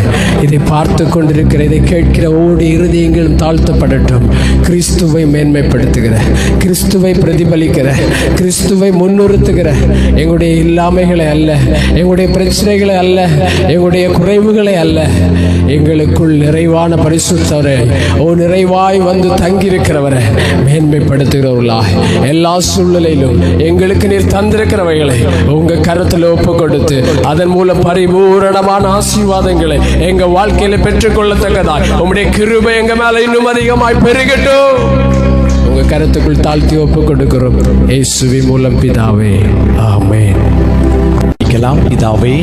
இதை பார்த்து கொண்டிருக்கிற, இதை கேட்கிற ஒவ்வொரு இருதயங்களும் தாழ்த்தப்படட்டும். கிறிஸ்துவை மேன்மைப்படுத்துகிற, கிறிஸ்துவை பிரதிபலிக்கிற, கிறிஸ்துவை முன்னிறுத்துகிற, எங்களுடைய இல்லாமைகளை அல்ல, எங்களுடைய பிரச்சனைகளை அல்ல, எங்களுடைய குறைவுகளை அல்ல, எங்களுக்குள் நிறைவான பரிசுத்தவரே, நிறைவாய் வந்து தங்கியிருக்கிறவரை மேன்மைப்படுத்துகிறவர்களாய் எல்லா சூழ்நிலையிலும் எங்களுக்கு நீர் தந்திருக்கிறவைகளை உங்க கருத்தில் ஒப்பு கொடுத்து அதன் மூலம் பரிபூரணமான ஆசீர்வாதங்களை எங்க வாழ்க்கையில பெற்றுக்கொள்ளத்தக்கதாய் உம்முடைய கிருபை எங்க மேல இன்னும் அதிகமாய் பெருகட்டும். உங்க கருத்துக்குள் தாழ்த்தி ஒப்பு கொடுக்கிறோம் இயேசுவின் மூலம் பிதாவே, ஆமென். பிதாவே,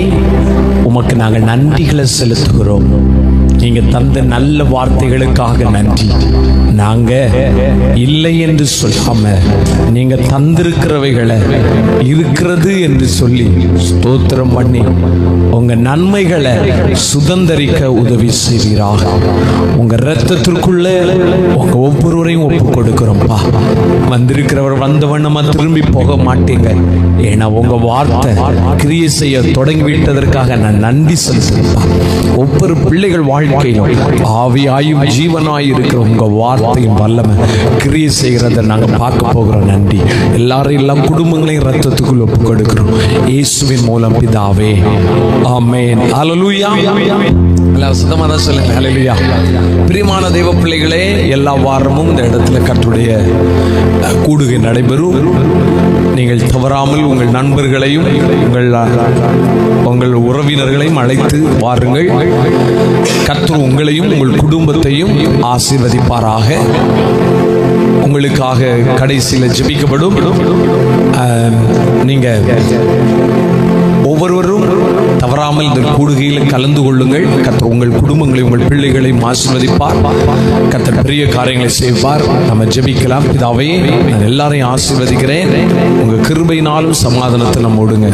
உமக்கு நாங்கள் நன்றிகளை செலுத்துகிறோம். நீங்க தந்த நல்ல வார்த்தைகளுக்காக நன்றி. நாங்க இல்லை என்று சொல்லாம நீங்க தந்திருக்கிறவைகளை இருக்கிறது என்று சொல்லி ஸ்தோத்திரம் பண்ணி உங்க நன்மைகளை சுதந்தரிக்க உதவி செய்வீராக. உங்க இரத்தத்திற்குள்ள உங்க ஒவ்வொருவரையும் ஒப்பு கொடுக்கிறோம்ப்பா. வந்திருக்கிறவர் வந்த வண்ணமா திரும்பி போக மாட்டீங்க. ஏன்னா உங்க வார்த்தை கிரியை செய்ய தொடங்கிவிட்டதற்காக நான் நன்றி செலுத்துறேன்ப்பா. ஒவ்வொரு பிள்ளைகள் வாழ்க்கையிலும் ஆவியாயும் ஜீவனாய் இருக்கிற உங்க வார்த்தையும் வல்லமை கிரியை செய்கிறத நாங்க பார்க்க போகிறோம். நன்றி. எல்லாரும் எல்லா குடும்பங்களையும் ரத்தத்துக்குள் ஒப்பு கொடுக்கிறோம் இயேசுவின் மூலம் பிதாவே, ஆமென். ஹல்லேலூயா. எல்லாம் சுத்தமாக சொல்லுங்க ஹல்லேலூயா. பிரியமான தேவ பிள்ளைகளே, எல்லா வாரமும் இந்த இடத்துல கர்த்தருடைய கூடுகை நடைபெறும். நீங்கள் தவறாமல் உங்கள் நண்பர்களையும் உங்கள் உறவினர்களையும் அழைத்து வாருங்கள். கர்த்தர் உங்களையும் உங்கள் குடும்பத்தையும் ஆசீர்வதிப்பாராக. உங்களுக்காக கடைசியில் ஜெபிக்கப்படும். நீங்க ஒவ்வொருவரும் தவறாமல் இந்த கூடுகையில் கலந்து கொள்ளுங்கள். கர்த்தர் உங்கள் குடும்பங்களை உங்கள் பிள்ளைகளையும் ஆசீர்வதிப்பார். கர்த்தர் பெரிய காரியங்களை செய்வார். நம்ம ஜெபிக்கலாம். பிதாவே, நான் எல்லாரையும் ஆசீர்வதிக்கிறேன். உங்க கிருபையினாலும் சமாதானத்தை நம்ம ஓடுங்க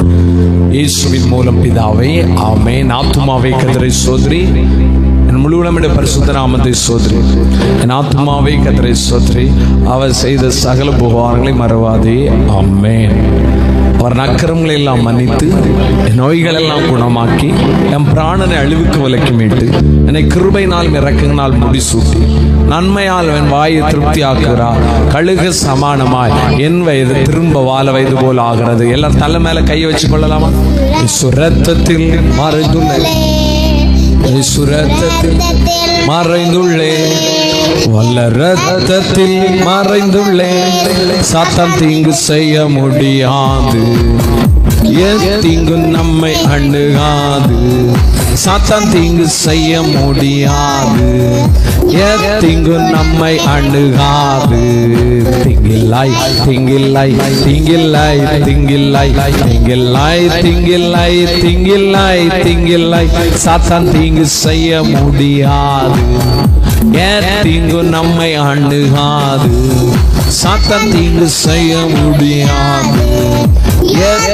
இயேசுவின் மூலம் பிதாவே, ஆமென். ஆத்துமாவே கர்த்தரை சோதரி, என் முழுவதும் பரிசுத்த நாமத்தை சோதரி. என் ஆத்துமாவே கர்த்தரை சோதரி, அவர் செய்த சகல உபகாரங்களை மறவாதே. ஆமென். அவர் அக்கிரமங்களை எல்லாம் மன்னித்து என் நோய்களெல்லாம் குணமாக்கி என் பிராணனை அழிவுக்கு விலக்கி மீட்டு என்னை கிருபையினால் இரக்கங்களால் முடிசூட்டி நன்மையால் என் வாயை திருப்தி ஆக்குகிறார். கழுகு சமானமாய் என் வயது திரும்ப வாழ வயது போல் ஆகிறது. எல்லாம் தலை மேல கையை வச்சு கொள்ளலாமா? சுரத்தத்தில் மறைந்துள்ளே, சுரத்தத்தில் மறைந்துள்ளே, வல்ல ரத்தத்தில் மறைந்துள்ளே, சாத்தான் தீங்கு செய்ய முடியாது, தீங்கு நம்மை அணுகாது. சாத்தான் தீங்கு செய்ய முடியாது, தீங்கு நம்மை அணுகாது. திங்கில்லாய் திங்கில்லாய் திங்கில்லாய் திங்கில்லாய் திங்கில்லாய் திங்கில்லாய் திங்கில்லாய் திங்கில்லாய், சாத்தான் தீங்கு செய்ய முடியாது, தீங்கு நம்மை அணுகாது. சாத்தான் தீங்கு செய்ய முடியாது,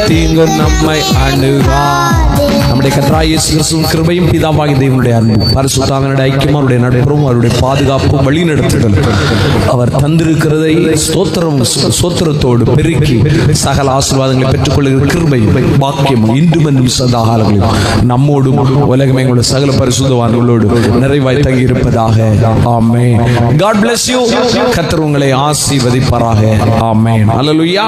தீங்கு நம்மை அணுகாது. நம்முடைய கர்த்தராகிய இயேசு கிறிஸ்துவின் கிருபையும் பிதாவாகிய தேவனுடைய அன்பும் பரிசுத்த ஆவியானவருடைய ஐக்கியமும் அவருடைய நடைபெறும் அவருடைய பாதுகாப்பும் வழிநடத்துதல் அவர் தந்திருக்கிறதை ஸ்தோத்திரத்தோடு பெருக்கி சகல ஆசீர்வாதங்களை பெற்றுக்கொள்கிற கிருபையும் பாக்கியமும் இன்றும் என்றும் சதா காலங்களிலும் நம்மோடும் உலகமே எங்களுடைய சகல பரிசுத்தவான்களோடு நிறைவாய் தங்கி இருப்பதாக. ஆமென். God bless you. கர்த்தர் உங்களை ஆசீர்வதிப்பாராக. ஆமென். ஹல்லேலூயா.